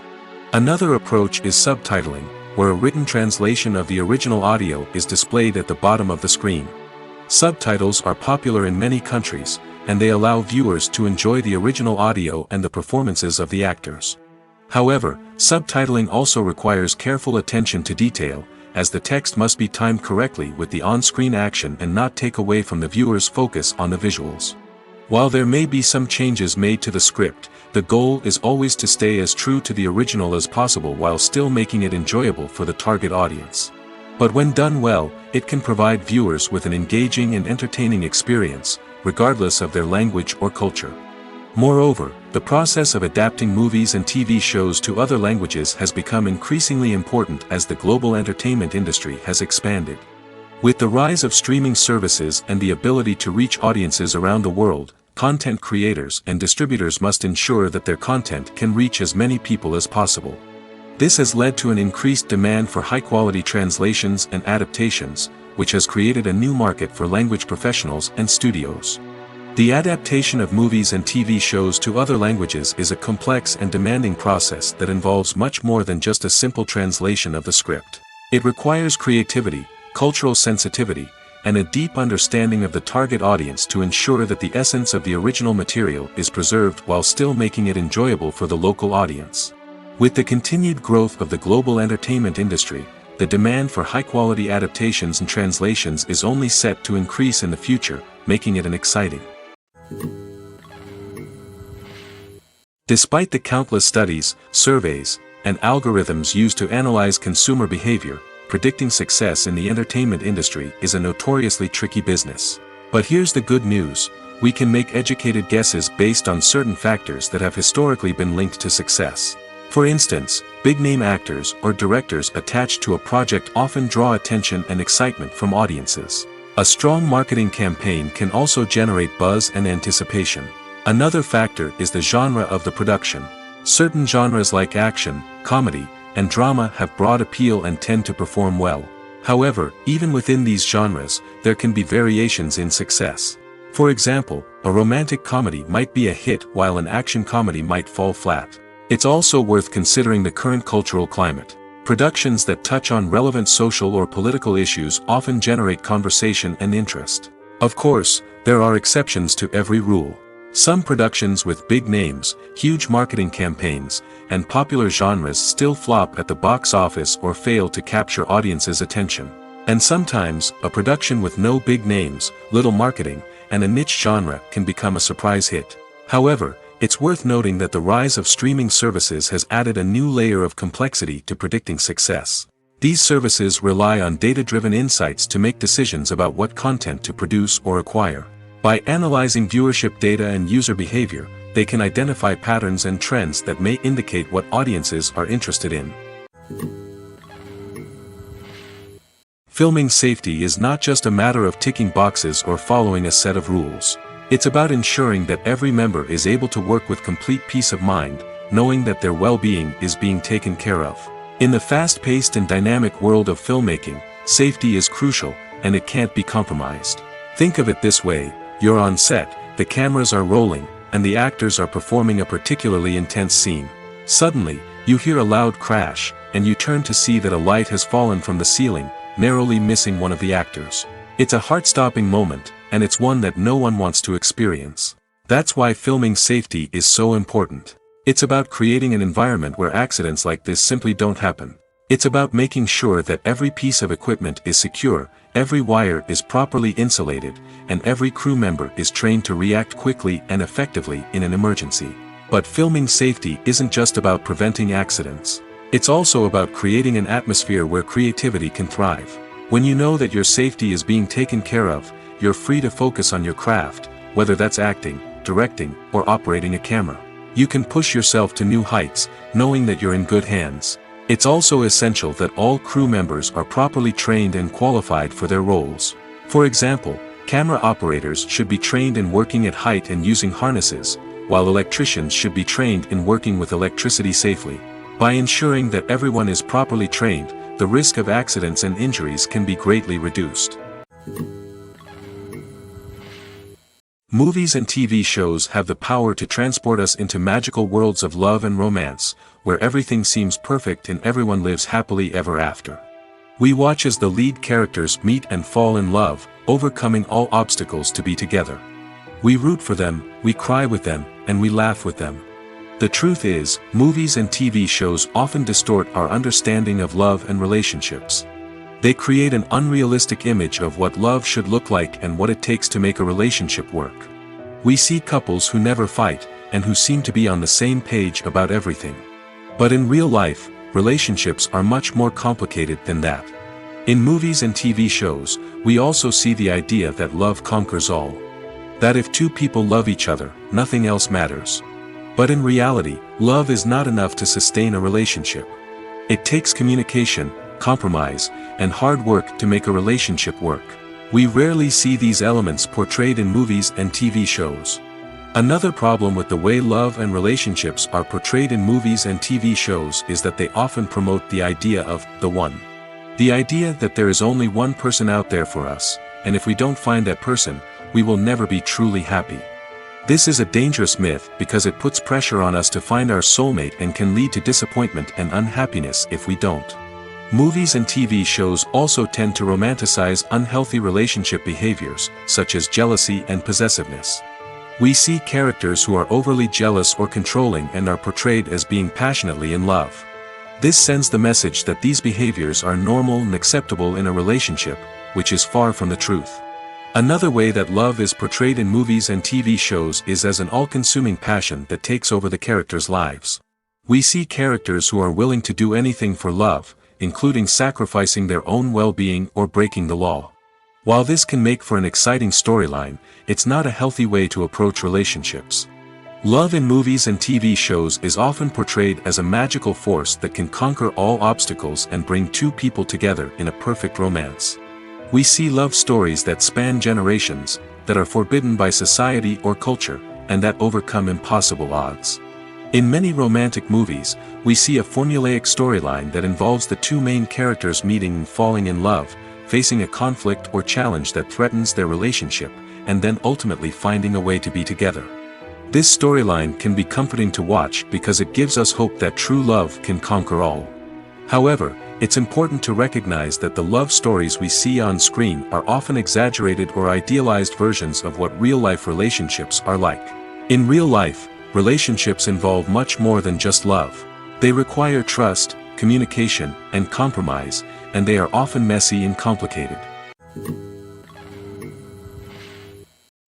Another approach is subtitling, where a written translation of the original audio is displayed at the bottom of the screen. Subtitles are popular in many countries, and they allow viewers to enjoy the original audio and the performances of the actors. However, subtitling also requires careful attention to detail, as the text must be timed correctly with the on-screen action and not take away from the viewer's focus on the visuals. While there may be some changes made to the script, the goal is always to stay as true to the original as possible while still making it enjoyable for the target audience. But when done well, it can provide viewers with an engaging and entertaining experience, regardless of their language or culture. Moreover, the process of adapting movies and TV shows to other languages has become increasingly important as the global entertainment industry has expanded. With the rise of streaming services and the ability to reach audiences around the world, content creators and distributors must ensure that their content can reach as many people as possible. This has led to an increased demand for high-quality translations and adaptations, which has created a new market for language professionals and studios. The adaptation of movies and TV shows to other languages is a complex and demanding process that involves much more than just a simple translation of the script. It requires creativity, cultural sensitivity, and a deep understanding of the target audience to ensure that the essence of the original material is preserved while still making it enjoyable for the local audience. With the continued growth of the global entertainment industry, the demand for high-quality adaptations and translations is only set to increase in the future, making it an exciting. Despite the countless studies, surveys, and algorithms used to analyze consumer behavior, predicting success in the entertainment industry is a notoriously tricky business. But here's the good news: we can make educated guesses based on certain factors that have historically been linked to success. For instance, big-name actors or directors attached to a project often draw attention and excitement from audiences. A strong marketing campaign can also generate buzz and anticipation. Another factor is the genre of the production. Certain genres like action, comedy, and drama have broad appeal and tend to perform well. However, even within these genres, there can be variations in success. For example, a romantic comedy might be a hit while an action comedy might fall flat. It's also worth considering the current cultural climate. Productions that touch on relevant social or political issues often generate conversation and interest. Of course, there are exceptions to every rule. Some productions with big names, huge marketing campaigns, and popular genres still flop at the box office or fail to capture audiences' attention. And sometimes, a production with no big names, little marketing, and a niche genre can become a surprise hit. However, it's worth noting that the rise of streaming services has added a new layer of complexity to predicting success. These services rely on data-driven insights to make decisions about what content to produce or acquire. By analyzing viewership data and user behavior, they can identify patterns and trends that may indicate what audiences are interested in. Filming safety is not just a matter of ticking boxes or following a set of rules. It's about ensuring that every member is able to work with complete peace of mind, knowing that their well-being is being taken care of. In the fast-paced and dynamic world of filmmaking, safety is crucial, and it can't be compromised. Think of it this way: you're on set, the cameras are rolling, and the actors are performing a particularly intense scene. Suddenly, you hear a loud crash, and you turn to see that a light has fallen from the ceiling, narrowly missing one of the actors. It's a heart-stopping moment, and it's one that no one wants to experience. That's why filming safety is so important. It's about creating an environment where accidents like this simply don't happen. It's about making sure that every piece of equipment is secure, every wire is properly insulated, and every crew member is trained to react quickly and effectively in an emergency. But filming safety isn't just about preventing accidents. It's also about creating an atmosphere where creativity can thrive. When you know that your safety is being taken care of, you're free to focus on your craft, whether that's acting, directing, or operating a camera. You can push yourself to new heights, knowing that you're in good hands. It's also essential that all crew members are properly trained and qualified for their roles. For example, camera operators should be trained in working at height and using harnesses, while electricians should be trained in working with electricity safely. By ensuring that everyone is properly trained, the risk of accidents and injuries can be greatly reduced. Movies and TV shows have the power to transport us into magical worlds of love and romance, where everything seems perfect and everyone lives happily ever after. We watch as the lead characters meet and fall in love, overcoming all obstacles to be together. We root for them, we cry with them, and we laugh with them. The truth is, movies and TV shows often distort our understanding of love and relationships. They create an unrealistic image of what love should look like and what it takes to make a relationship work. We see couples who never fight, and who seem to be on the same page about everything. But in real life, relationships are much more complicated than that. In movies and TV shows, we also see the idea that love conquers all. That if two people love each other, nothing else matters. But in reality, love is not enough to sustain a relationship. It takes communication, compromise, and hard work to make a relationship work. We rarely see these elements portrayed in movies and TV shows. Another problem with the way love and relationships are portrayed in movies and TV shows is that they often promote the idea of the one. The idea that there is only one person out there for us, and if we don't find that person, we will never be truly happy. This is a dangerous myth because it puts pressure on us to find our soulmate and can lead to disappointment and unhappiness if we don't. Movies and TV shows also tend to romanticize unhealthy relationship behaviors, such as jealousy and possessiveness. We see characters who are overly jealous or controlling and are portrayed as being passionately in love. This sends the message that these behaviors are normal and acceptable in a relationship, which is far from the truth. Another way that love is portrayed in movies and TV shows is as an all-consuming passion that takes over the characters' lives. We see characters who are willing to do anything for love, including sacrificing their own well-being or breaking the law. While this can make for an exciting storyline, it's not a healthy way to approach relationships. Love in movies and TV shows is often portrayed as a magical force that can conquer all obstacles and bring two people together in a perfect romance. We see love stories that span generations, that are forbidden by society or culture, and that overcome impossible odds. In many romantic movies, we see a formulaic storyline that involves the two main characters meeting and falling in love, facing a conflict or challenge that threatens their relationship, and then ultimately finding a way to be together. This storyline can be comforting to watch because it gives us hope that true love can conquer all. However, it's important to recognize that the love stories we see on screen are often exaggerated or idealized versions of what real-life relationships are like. In real life, relationships involve much more than just love. They require trust, communication, and compromise, and they are often messy and complicated.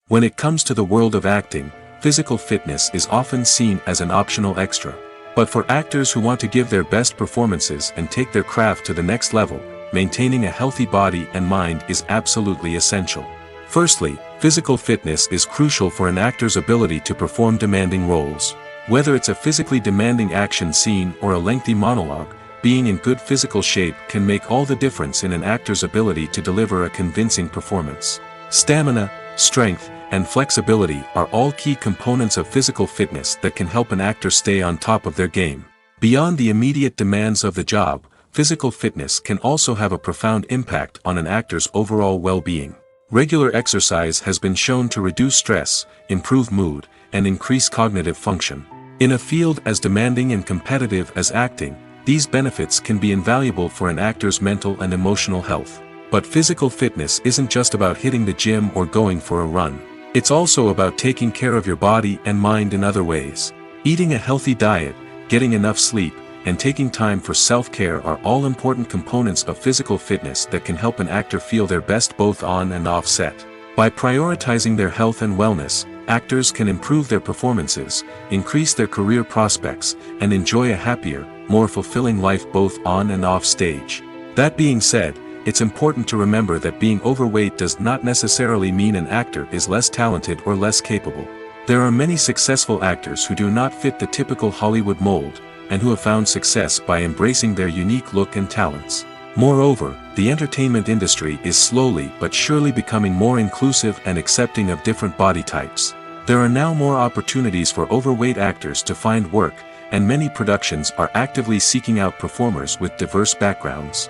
When it comes to the world of acting, physical fitness is often seen as an optional extra. But for actors who want to give their best performances and take their craft to the next level, maintaining a healthy body and mind is absolutely essential. Firstly, physical fitness is crucial for an actor's ability to perform demanding roles. Whether it's a physically demanding action scene or a lengthy monologue, being in good physical shape can make all the difference in an actor's ability to deliver a convincing performance. Stamina, strength, and flexibility are all key components of physical fitness that can help an actor stay on top of their game. Beyond the immediate demands of the job, physical fitness can also have a profound impact on an actor's overall well-being. Regular exercise has been shown to reduce stress, improve mood, and increase cognitive function. In a field as demanding and competitive as acting, these benefits can be invaluable for an actor's mental and emotional health. But physical fitness isn't just about hitting the gym or going for a run. It's also about taking care of your body and mind in other ways. Eating a healthy diet, getting enough sleep, and taking time for self-care are all important components of physical fitness that can help an actor feel their best both on and off set. By prioritizing their health and wellness, actors can improve their performances, increase their career prospects, and enjoy a happier, more fulfilling life both on and off stage. That being said, it's important to remember that being overweight does not necessarily mean an actor is less talented or less capable. There are many successful actors who do not fit the typical Hollywood mold, and who have found success by embracing their unique look and talents. Moreover, the entertainment industry is slowly but surely becoming more inclusive and accepting of different body types. There are now more opportunities for overweight actors to find work, and many productions are actively seeking out performers with diverse backgrounds.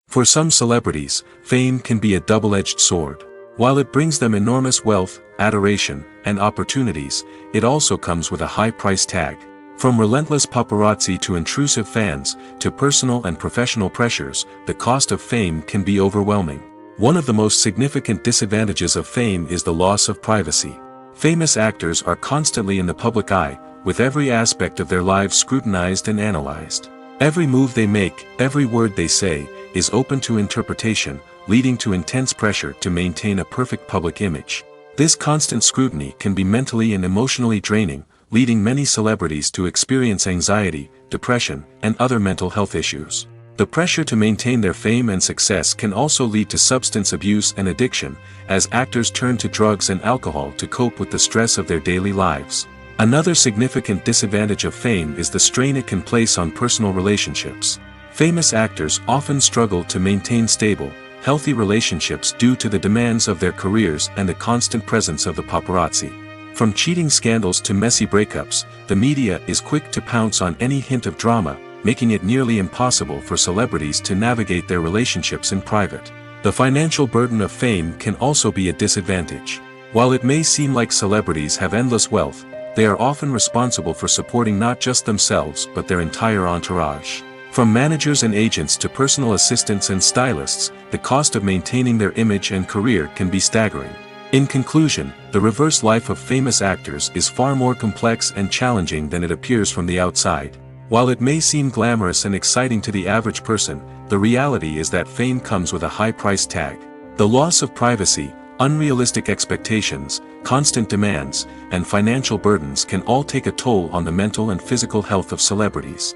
For some celebrities, fame can be a double-edged sword. While it brings them enormous wealth, adoration, and opportunities, it also comes with a high price tag. From relentless paparazzi to intrusive fans, to personal and professional pressures, the cost of fame can be overwhelming. One of the most significant disadvantages of fame is the loss of privacy. Famous actors are constantly in the public eye, with every aspect of their lives scrutinized and analyzed. Every move they make, every word they say, is open to interpretation, leading to intense pressure to maintain a perfect public image. This constant scrutiny can be mentally and emotionally draining, leading many celebrities to experience anxiety, depression, and other mental health issues. The pressure to maintain their fame and success can also lead to substance abuse and addiction, as actors turn to drugs and alcohol to cope with the stress of their daily lives. Another significant disadvantage of fame is the strain it can place on personal relationships. Famous actors often struggle to maintain stable, healthy relationships due to the demands of their careers and the constant presence of the paparazzi. From cheating scandals to messy breakups, the media is quick to pounce on any hint of drama, making it nearly impossible for celebrities to navigate their relationships in private. The financial burden of fame can also be a disadvantage. While it may seem like celebrities have endless wealth, they are often responsible for supporting not just themselves but their entire entourage. From managers and agents to personal assistants and stylists, the cost of maintaining their image and career can be staggering. In conclusion, the reverse life of famous actors is far more complex and challenging than it appears from the outside. While it may seem glamorous and exciting to the average person, the reality is that fame comes with a high price tag. The loss of privacy, unrealistic expectations, constant demands, and financial burdens can all take a toll on the mental and physical health of celebrities.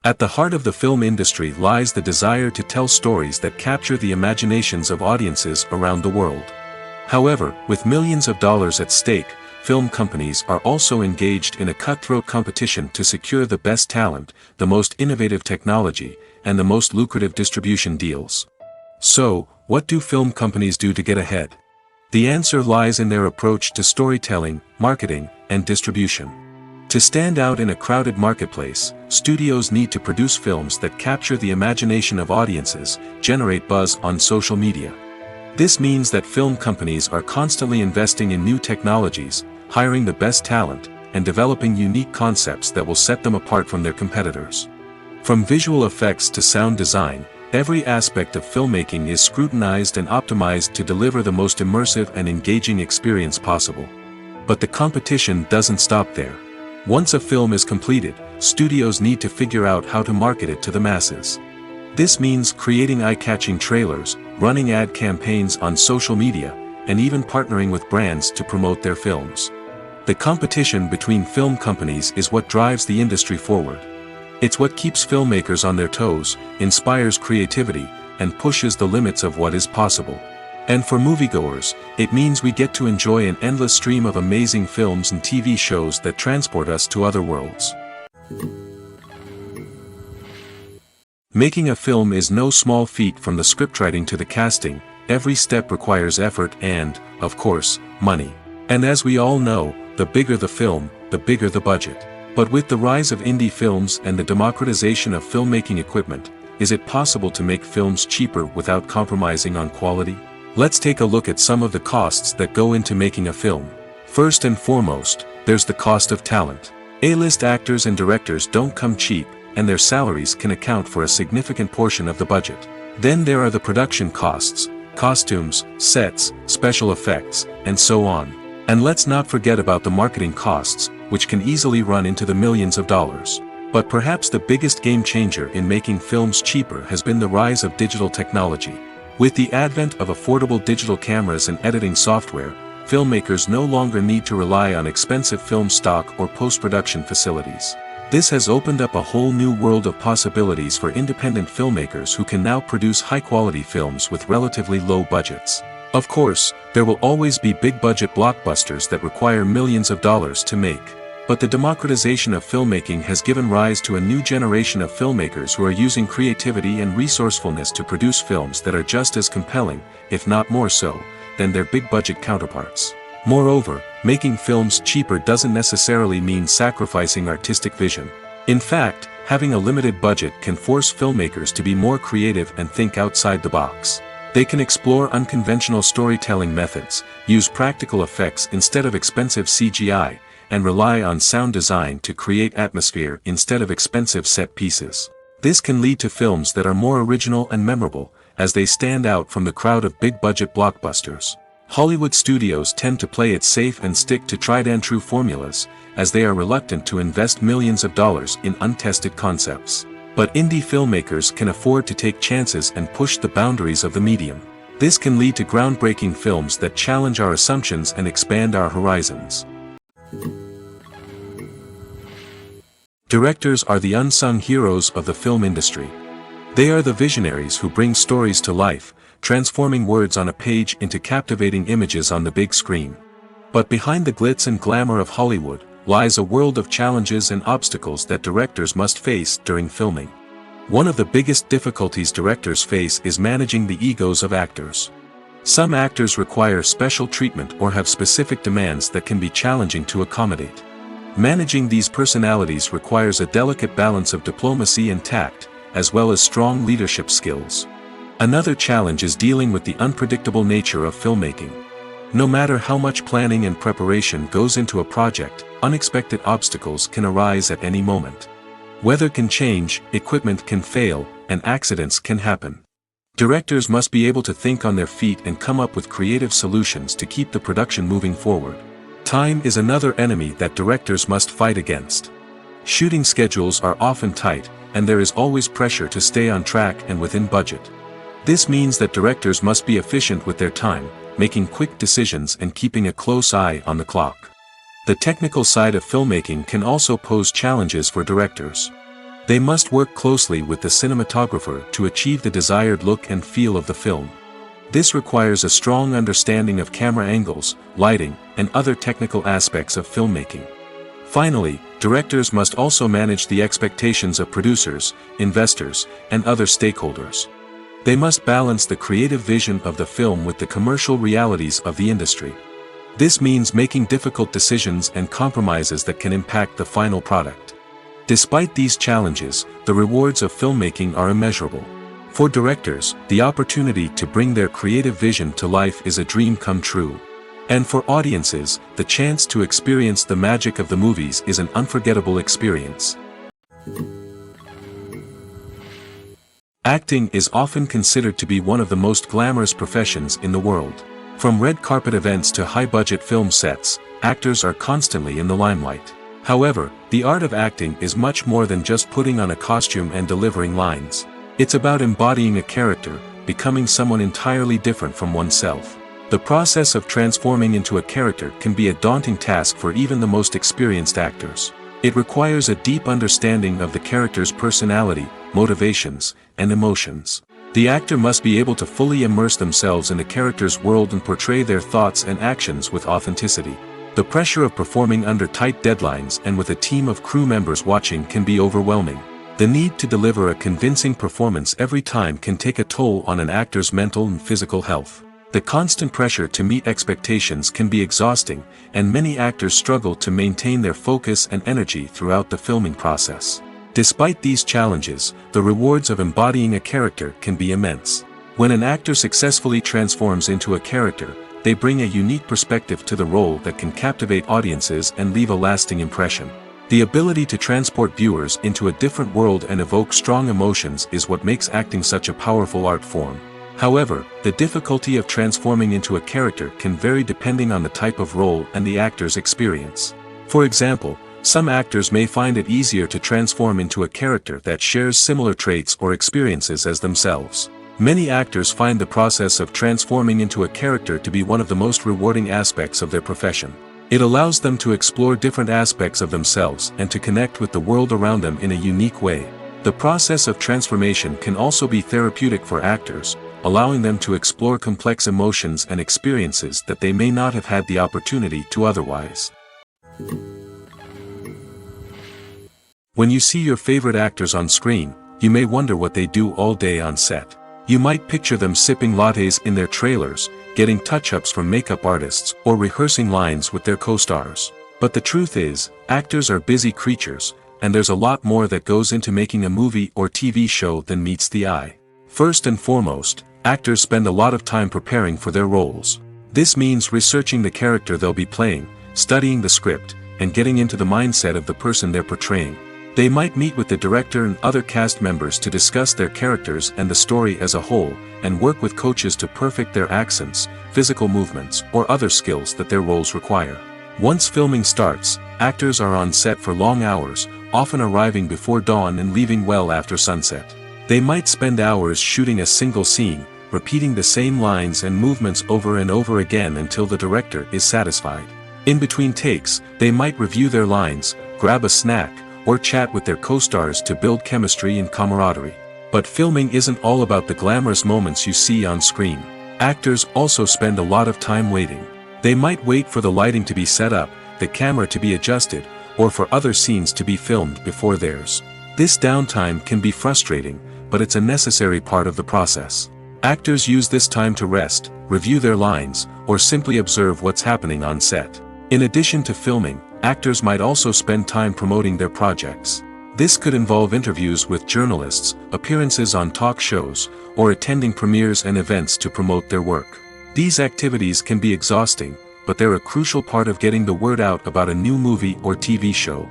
At the heart of the film industry lies the desire to tell stories that capture the imaginations of audiences around the world. However, with millions of dollars at stake, film companies are also engaged in a cutthroat competition to secure the best talent, the most innovative technology, and the most lucrative distribution deals. So, what do film companies do to get ahead? The answer lies in their approach to storytelling, marketing, and distribution. To stand out in a crowded marketplace, studios need to produce films that capture the imagination of audiences, generate buzz on social media. This means that film companies are constantly investing in new technologies, hiring the best talent, and developing unique concepts that will set them apart from their competitors. From visual effects to sound design, every aspect of filmmaking is scrutinized and optimized to deliver the most immersive and engaging experience possible. But the competition doesn't stop there. Once a film is completed, studios need to figure out how to market it to the masses. This means creating eye-catching trailers, running ad campaigns on social media, and even partnering with brands to promote their films. The competition between film companies is what drives the industry forward. It's what keeps filmmakers on their toes, inspires creativity, and pushes the limits of what is possible. And for moviegoers, it means we get to enjoy an endless stream of amazing films and TV shows that transport us to other worlds. Making a film is no small feat. From the scriptwriting to the casting, every step requires effort and, of course, money. And as we all know, the bigger the film, the bigger the budget. But with the rise of indie films and the democratization of filmmaking equipment, is it possible to make films cheaper without compromising on quality? Let's take a look at some of the costs that go into making a film. First and foremost, there's the cost of talent. A-list actors and directors don't come cheap, and their salaries can account for a significant portion of the budget. Then there are the production costs, costumes, sets, special effects, and so on. And let's not forget about the marketing costs, which can easily run into the millions of dollars. But perhaps the biggest game changer in making films cheaper has been the rise of digital technology. With the advent of affordable digital cameras and editing software, filmmakers no longer need to rely on expensive film stock or post-production facilities. This has opened up a whole new world of possibilities for independent filmmakers who can now produce high-quality films with relatively low budgets. Of course, there will always be big-budget blockbusters that require millions of dollars to make. But the democratization of filmmaking has given rise to a new generation of filmmakers who are using creativity and resourcefulness to produce films that are just as compelling, if not more so, than their big-budget counterparts. Moreover, making films cheaper doesn't necessarily mean sacrificing artistic vision. In fact, having a limited budget can force filmmakers to be more creative and think outside the box. They can explore unconventional storytelling methods, use practical effects instead of expensive CGI, and rely on sound design to create atmosphere instead of expensive set pieces. This can lead to films that are more original and memorable, as they stand out from the crowd of big-budget blockbusters. Hollywood studios tend to play it safe and stick to tried-and-true formulas, as they are reluctant to invest millions of dollars in untested concepts. But indie filmmakers can afford to take chances and push the boundaries of the medium. This can lead to groundbreaking films that challenge our assumptions and expand our horizons. Directors are the unsung heroes of the film industry. They are the visionaries who bring stories to life, transforming words on a page into captivating images on the big screen. But behind the glitz and glamour of Hollywood, lies a world of challenges and obstacles that directors must face during filming. One of the biggest difficulties directors face is managing the egos of actors. Some actors require special treatment or have specific demands that can be challenging to accommodate. Managing these personalities requires a delicate balance of diplomacy and tact, as well as strong leadership skills. Another challenge is dealing with the unpredictable nature of filmmaking. No matter how much planning and preparation goes into a project, unexpected obstacles can arise at any moment. Weather can change, equipment can fail, and accidents can happen. Directors must be able to think on their feet and come up with creative solutions to keep the production moving forward. Time is another enemy that directors must fight against. Shooting schedules are often tight, and there is always pressure to stay on track and within budget. This means that directors must be efficient with their time, making quick decisions and keeping a close eye on the clock. The technical side of filmmaking can also pose challenges for directors. They must work closely with the cinematographer to achieve the desired look and feel of the film. This requires a strong understanding of camera angles, lighting, and other technical aspects of filmmaking. Finally, directors must also manage the expectations of producers, investors, and other stakeholders. They must balance the creative vision of the film with the commercial realities of the industry. This means making difficult decisions and compromises that can impact the final product. Despite these challenges, the rewards of filmmaking are immeasurable. For directors, the opportunity to bring their creative vision to life is a dream come true. And for audiences, the chance to experience the magic of the movies is an unforgettable experience. Acting is often considered to be one of the most glamorous professions in the world. From red carpet events to high-budget film sets, actors are constantly in the limelight. However, the art of acting is much more than just putting on a costume and delivering lines. It's about embodying a character, becoming someone entirely different from oneself. The process of transforming into a character can be a daunting task for even the most experienced actors. It requires a deep understanding of the character's personality, motivations, and emotions. The actor must be able to fully immerse themselves in the character's world and portray their thoughts and actions with authenticity. The pressure of performing under tight deadlines and with a team of crew members watching can be overwhelming. The need to deliver a convincing performance every time can take a toll on an actor's mental and physical health. The constant pressure to meet expectations can be exhausting, and many actors struggle to maintain their focus and energy throughout the filming process. Despite these challenges, the rewards of embodying a character can be immense. When an actor successfully transforms into a character, they bring a unique perspective to the role that can captivate audiences and leave a lasting impression. The ability to transport viewers into a different world and evoke strong emotions is what makes acting such a powerful art form. However, the difficulty of transforming into a character can vary depending on the type of role and the actor's experience. For example, some actors may find it easier to transform into a character that shares similar traits or experiences as themselves. Many actors find the process of transforming into a character to be one of the most rewarding aspects of their profession. It allows them to explore different aspects of themselves and to connect with the world around them in a unique way. The process of transformation can also be therapeutic for actors, allowing them to explore complex emotions and experiences that they may not have had the opportunity to otherwise. When you see your favorite actors on screen, you may wonder what they do all day on set. You might picture them sipping lattes in their trailers, getting touch-ups from makeup artists, or rehearsing lines with their co-stars. But the truth is, actors are busy creatures, and there's a lot more that goes into making a movie or TV show than meets the eye. First and foremost, actors spend a lot of time preparing for their roles. This means researching the character they'll be playing, studying the script, and getting into the mindset of the person they're portraying. They might meet with the director and other cast members to discuss their characters and the story as a whole, and work with coaches to perfect their accents, physical movements, or other skills that their roles require. Once filming starts, actors are on set for long hours, often arriving before dawn and leaving well after sunset. They might spend hours shooting a single scene, repeating the same lines and movements over and over again until the director is satisfied. In between takes, they might review their lines, grab a snack, or chat with their co-stars to build chemistry and camaraderie. But filming isn't all about the glamorous moments you see on screen. Actors also spend a lot of time waiting. They might wait for the lighting to be set up, the camera to be adjusted, or for other scenes to be filmed before theirs. This downtime can be frustrating, but it's a necessary part of the process. Actors use this time to rest, review their lines, or simply observe what's happening on set. In addition to filming, actors might also spend time promoting their projects. This could involve interviews with journalists, appearances on talk shows, or attending premieres and events to promote their work. These activities can be exhausting, but they're a crucial part of getting the word out about a new movie or TV show.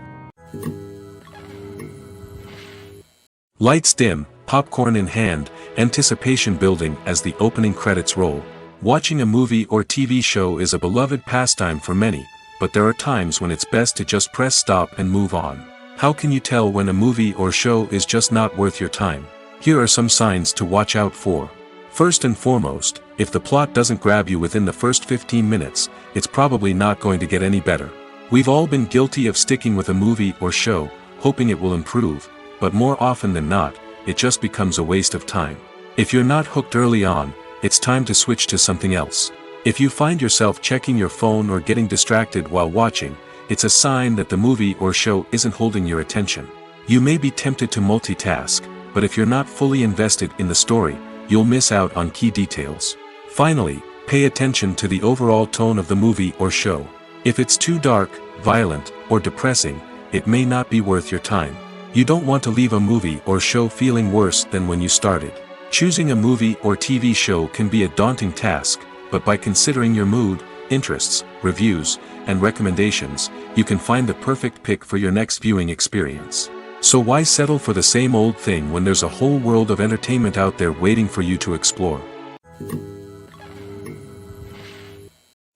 Lights dim, popcorn in hand, anticipation building as the opening credits roll. Watching a movie or TV show is a beloved pastime for many, but there are times when it's best to just press stop and move on. How can you tell when a movie or show is just not worth your time? Here are some signs to watch out for. First and foremost, if the plot doesn't grab you within the first 15 minutes, it's probably not going to get any better. We've all been guilty of sticking with a movie or show, hoping it will improve, but more often than not, it just becomes a waste of time. If you're not hooked early on, it's time to switch to something else. If you find yourself checking your phone or getting distracted while watching, it's a sign that the movie or show isn't holding your attention. You may be tempted to multitask, but if you're not fully invested in the story, you'll miss out on key details. Finally, pay attention to the overall tone of the movie or show. If it's too dark, violent, or depressing, it may not be worth your time. You don't want to leave a movie or show feeling worse than when you started. Choosing a movie or TV show can be a daunting task, but by considering your mood, interests, reviews, and recommendations, you can find the perfect pick for your next viewing experience. So why settle for the same old thing when there's a whole world of entertainment out there waiting for you to explore?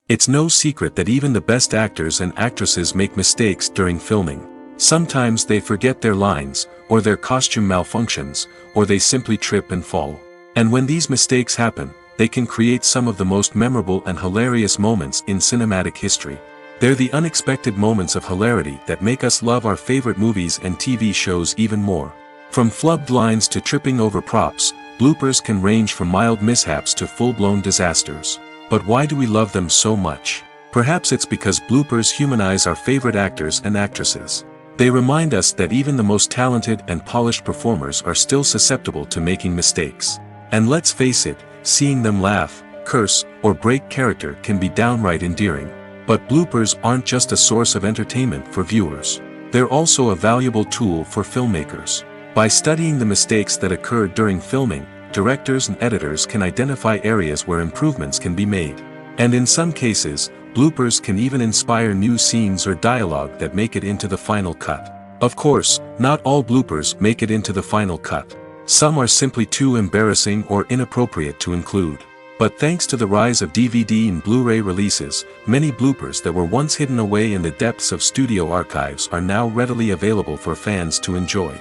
It's no secret that even the best actors and actresses make mistakes during filming. Sometimes they forget their lines, or their costume malfunctions, or they simply trip and fall. And when these mistakes happen, they can create some of the most memorable and hilarious moments in cinematic history. They're the unexpected moments of hilarity that make us love our favorite movies and TV shows even more. From flubbed lines to tripping over props, bloopers can range from mild mishaps to full-blown disasters. But why do we love them so much? Perhaps it's because bloopers humanize our favorite actors and actresses. They remind us that even the most talented and polished performers are still susceptible to making mistakes. And let's face it, seeing them laugh, curse, or break character can be downright endearing. But bloopers aren't just a source of entertainment for viewers. They're also a valuable tool for filmmakers. By studying the mistakes that occurred during filming, directors and editors can identify areas where improvements can be made. And in some cases, bloopers can even inspire new scenes or dialogue that make it into the final cut. Of course, not all bloopers make it into the final cut. Some are simply too embarrassing or inappropriate to include. But thanks to the rise of DVD and Blu-ray releases, many bloopers that were once hidden away in the depths of studio archives are now readily available for fans to enjoy.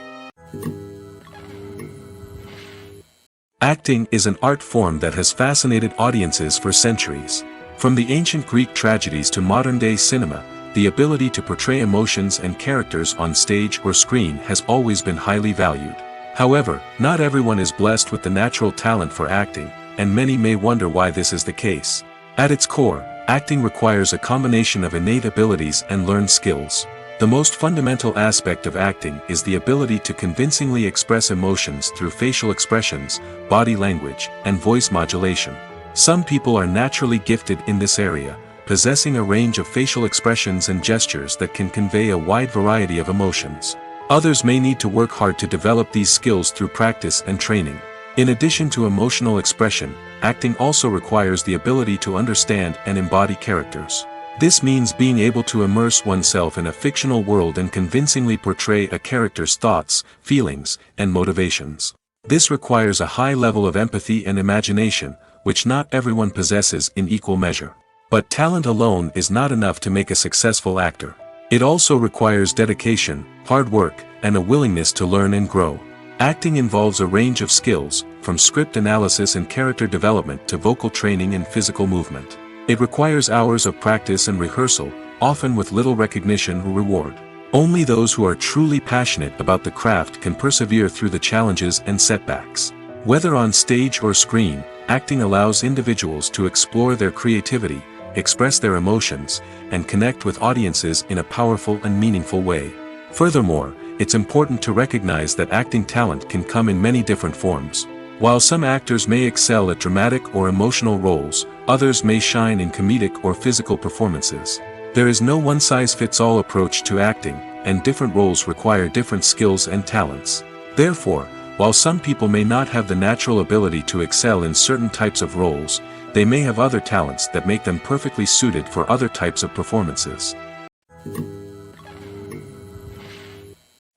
Acting is an art form that has fascinated audiences for centuries. From the ancient Greek tragedies to modern-day cinema, the ability to portray emotions and characters on stage or screen has always been highly valued. However, not everyone is blessed with the natural talent for acting, and many may wonder why this is the case. At its core, acting requires a combination of innate abilities and learned skills. The most fundamental aspect of acting is the ability to convincingly express emotions through facial expressions, body language, and voice modulation. Some people are naturally gifted in this area, possessing a range of facial expressions and gestures that can convey a wide variety of emotions. Others may need to work hard to develop these skills through practice and training. In addition to emotional expression, acting also requires the ability to understand and embody characters. This means being able to immerse oneself in a fictional world and convincingly portray a character's thoughts, feelings, and motivations. This requires a high level of empathy and imagination, which not everyone possesses in equal measure. But talent alone is not enough to make a successful actor. It also requires dedication, hard work, and a willingness to learn and grow. Acting involves a range of skills, from script analysis and character development to vocal training and physical movement. It requires hours of practice and rehearsal, often with little recognition or reward. Only those who are truly passionate about the craft can persevere through the challenges and setbacks. Whether on stage or screen, acting allows individuals to explore their creativity, express their emotions, and connect with audiences in a powerful and meaningful way. Furthermore, it's important to recognize that acting talent can come in many different forms. While some actors may excel at dramatic or emotional roles, others may shine in comedic or physical performances. There is no one-size-fits-all approach to acting, and different roles require different skills and talents. Therefore, while some people may not have the natural ability to excel in certain types of roles, they may have other talents that make them perfectly suited for other types of performances.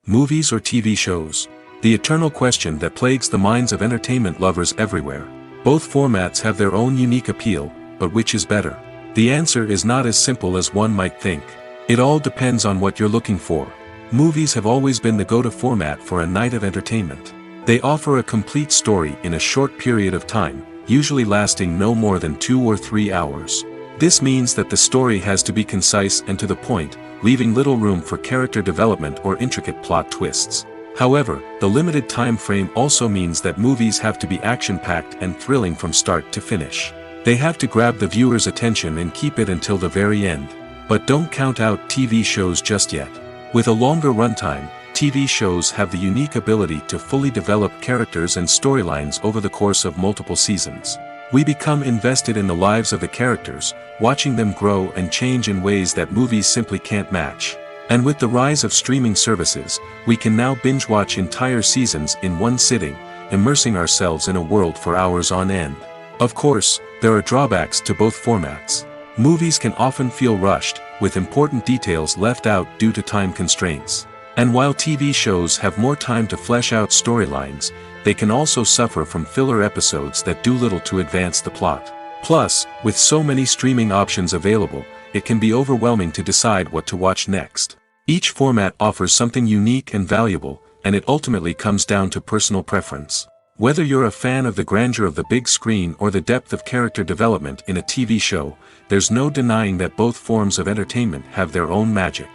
Movies or TV shows? The eternal question that plagues the minds of entertainment lovers everywhere. Both formats have their own unique appeal, but which is better? The answer is not as simple as one might think. It all depends on what you're looking for. Movies have always been the go-to format for a night of entertainment. They offer a complete story in a short period of time, usually lasting no more than 2 or 3 hours. This means that the story has to be concise and to the point, leaving little room for character development or intricate plot twists. However, the limited time frame also means that movies have to be action-packed and thrilling from start to finish. They have to grab the viewer's attention and keep it until the very end. But don't count out TV shows just yet. With a longer runtime, TV shows have the unique ability to fully develop characters and storylines over the course of multiple seasons. We become invested in the lives of the characters, watching them grow and change in ways that movies simply can't match. And with the rise of streaming services, we can now binge-watch entire seasons in one sitting, immersing ourselves in a world for hours on end. Of course, there are drawbacks to both formats. Movies can often feel rushed, with important details left out due to time constraints. And while TV shows have more time to flesh out storylines, they can also suffer from filler episodes that do little to advance the plot. Plus, with so many streaming options available, it can be overwhelming to decide what to watch next. Each format offers something unique and valuable, and it ultimately comes down to personal preference. Whether you're a fan of the grandeur of the big screen or the depth of character development in a TV show, there's no denying that both forms of entertainment have their own magic.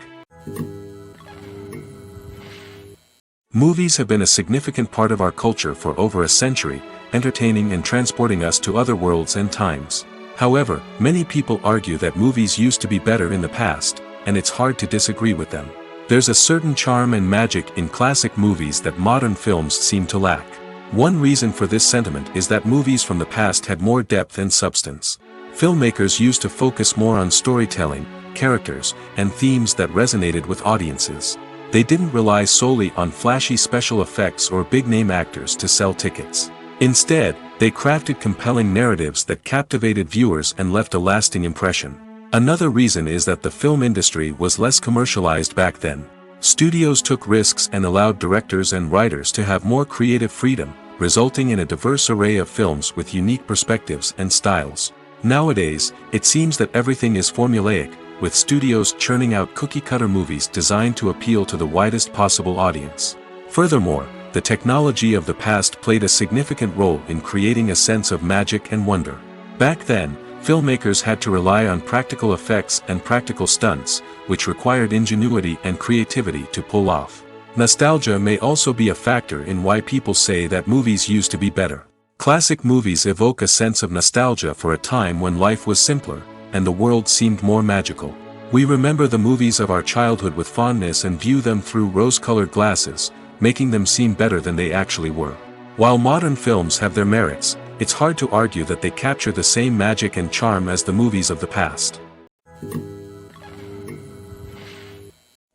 Movies have been a significant part of our culture for over a century, entertaining and transporting us to other worlds and times. However, many people argue that movies used to be better in the past, and it's hard to disagree with them. There's a certain charm and magic in classic movies that modern films seem to lack. One reason for this sentiment is that movies from the past had more depth and substance. Filmmakers used to focus more on storytelling, characters, and themes that resonated with audiences. They didn't rely solely on flashy special effects or big-name actors to sell tickets. Instead, they crafted compelling narratives that captivated viewers and left a lasting impression. Another reason is that the film industry was less commercialized back then. Studios took risks and allowed directors and writers to have more creative freedom, resulting in a diverse array of films with unique perspectives and styles. Nowadays, it seems that everything is formulaic, with studios churning out cookie-cutter movies designed to appeal to the widest possible audience. Furthermore, the technology of the past played a significant role in creating a sense of magic and wonder. Back then, filmmakers had to rely on practical effects and practical stunts, which required ingenuity and creativity to pull off. Nostalgia may also be a factor in why people say that movies used to be better. Classic movies evoke a sense of nostalgia for a time when life was simpler, and the world seemed more magical. We remember the movies of our childhood with fondness and view them through rose-colored glasses, making them seem better than they actually were. While modern films have their merits, it's hard to argue that they capture the same magic and charm as the movies of the past.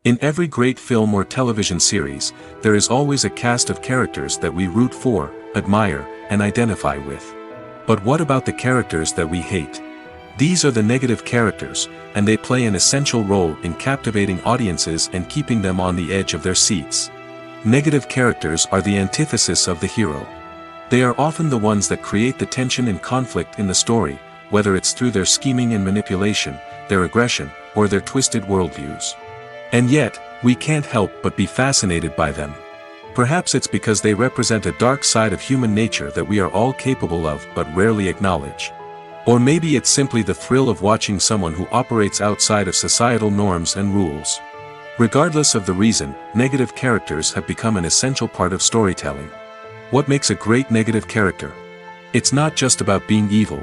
In every great film or television series, there is always a cast of characters that we root for, admire, and identify with. But what about the characters that we hate? These are the negative characters, and they play an essential role in captivating audiences and keeping them on the edge of their seats. Negative characters are the antithesis of the hero. They are often the ones that create the tension and conflict in the story, whether it's through their scheming and manipulation, their aggression, or their twisted worldviews. And yet, we can't help but be fascinated by them. Perhaps it's because they represent a dark side of human nature that we are all capable of but rarely acknowledge. Or maybe it's simply the thrill of watching someone who operates outside of societal norms and rules. Regardless of the reason, negative characters have become an essential part of storytelling. What makes a great negative character? It's not just about being evil.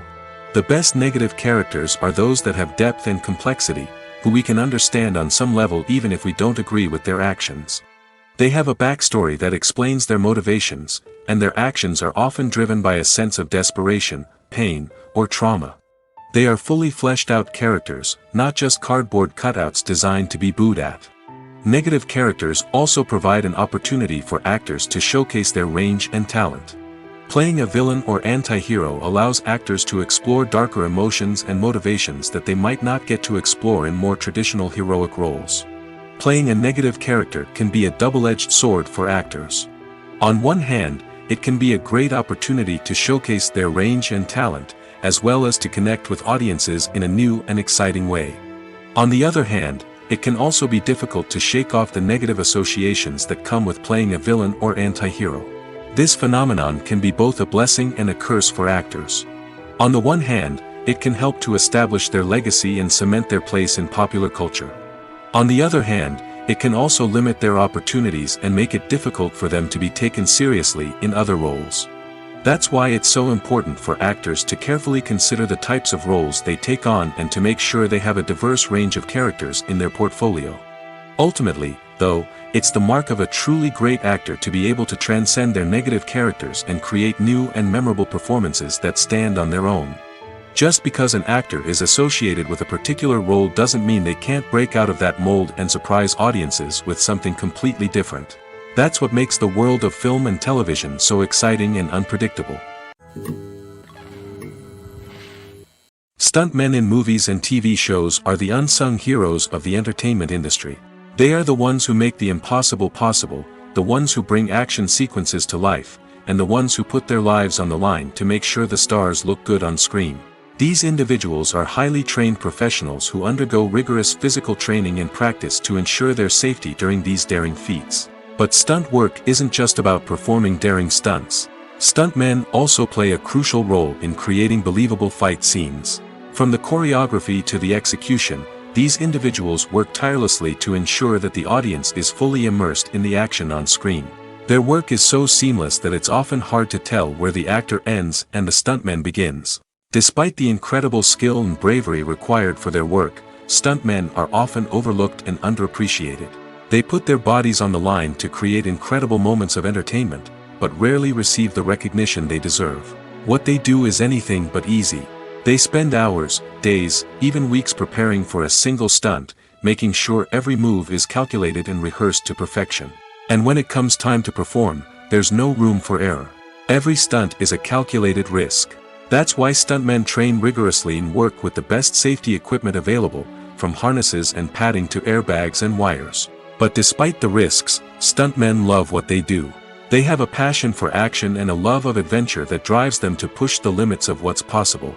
The best negative characters are those that have depth and complexity, who we can understand on some level even if we don't agree with their actions. They have a backstory that explains their motivations, and their actions are often driven by a sense of desperation, pain, or trauma. They are fully fleshed out characters, not just cardboard cutouts designed to be booed at. Negative characters also provide an opportunity for actors to showcase their range and talent. Playing a villain or anti-hero allows actors to explore darker emotions and motivations that they might not get to explore in more traditional heroic roles. Playing a negative character can be a double-edged sword for actors. On one hand, it can be a great opportunity to showcase their range and talent, as well as to connect with audiences in a new and exciting way. On the other hand, it can also be difficult to shake off the negative associations that come with playing a villain or anti-hero. This phenomenon can be both a blessing and a curse for actors. On the one hand, it can help to establish their legacy and cement their place in popular culture. On the other hand, it can also limit their opportunities and make it difficult for them to be taken seriously in other roles. That's why it's so important for actors to carefully consider the types of roles they take on and to make sure they have a diverse range of characters in their portfolio. Ultimately, though, it's the mark of a truly great actor to be able to transcend their negative characters and create new and memorable performances that stand on their own. Just because an actor is associated with a particular role doesn't mean they can't break out of that mold and surprise audiences with something completely different. That's what makes the world of film and television so exciting and unpredictable. Stuntmen in movies and TV shows are the unsung heroes of the entertainment industry. They are the ones who make the impossible possible, the ones who bring action sequences to life, and the ones who put their lives on the line to make sure the stars look good on screen. These individuals are highly trained professionals who undergo rigorous physical training and practice to ensure their safety during these daring feats. But stunt work isn't just about performing daring stunts. Stuntmen also play a crucial role in creating believable fight scenes. From the choreography to the execution, these individuals work tirelessly to ensure that the audience is fully immersed in the action on screen. Their work is so seamless that it's often hard to tell where the actor ends and the stuntman begins. Despite the incredible skill and bravery required for their work, stuntmen are often overlooked and underappreciated. They put their bodies on the line to create incredible moments of entertainment, but rarely receive the recognition they deserve. What they do is anything but easy. They spend hours, days, even weeks preparing for a single stunt, making sure every move is calculated and rehearsed to perfection. And when it comes time to perform, there's no room for error. Every stunt is a calculated risk. That's why stuntmen train rigorously and work with the best safety equipment available, from harnesses and padding to airbags and wires. But despite the risks, stuntmen love what they do. They have a passion for action and a love of adventure that drives them to push the limits of what's possible.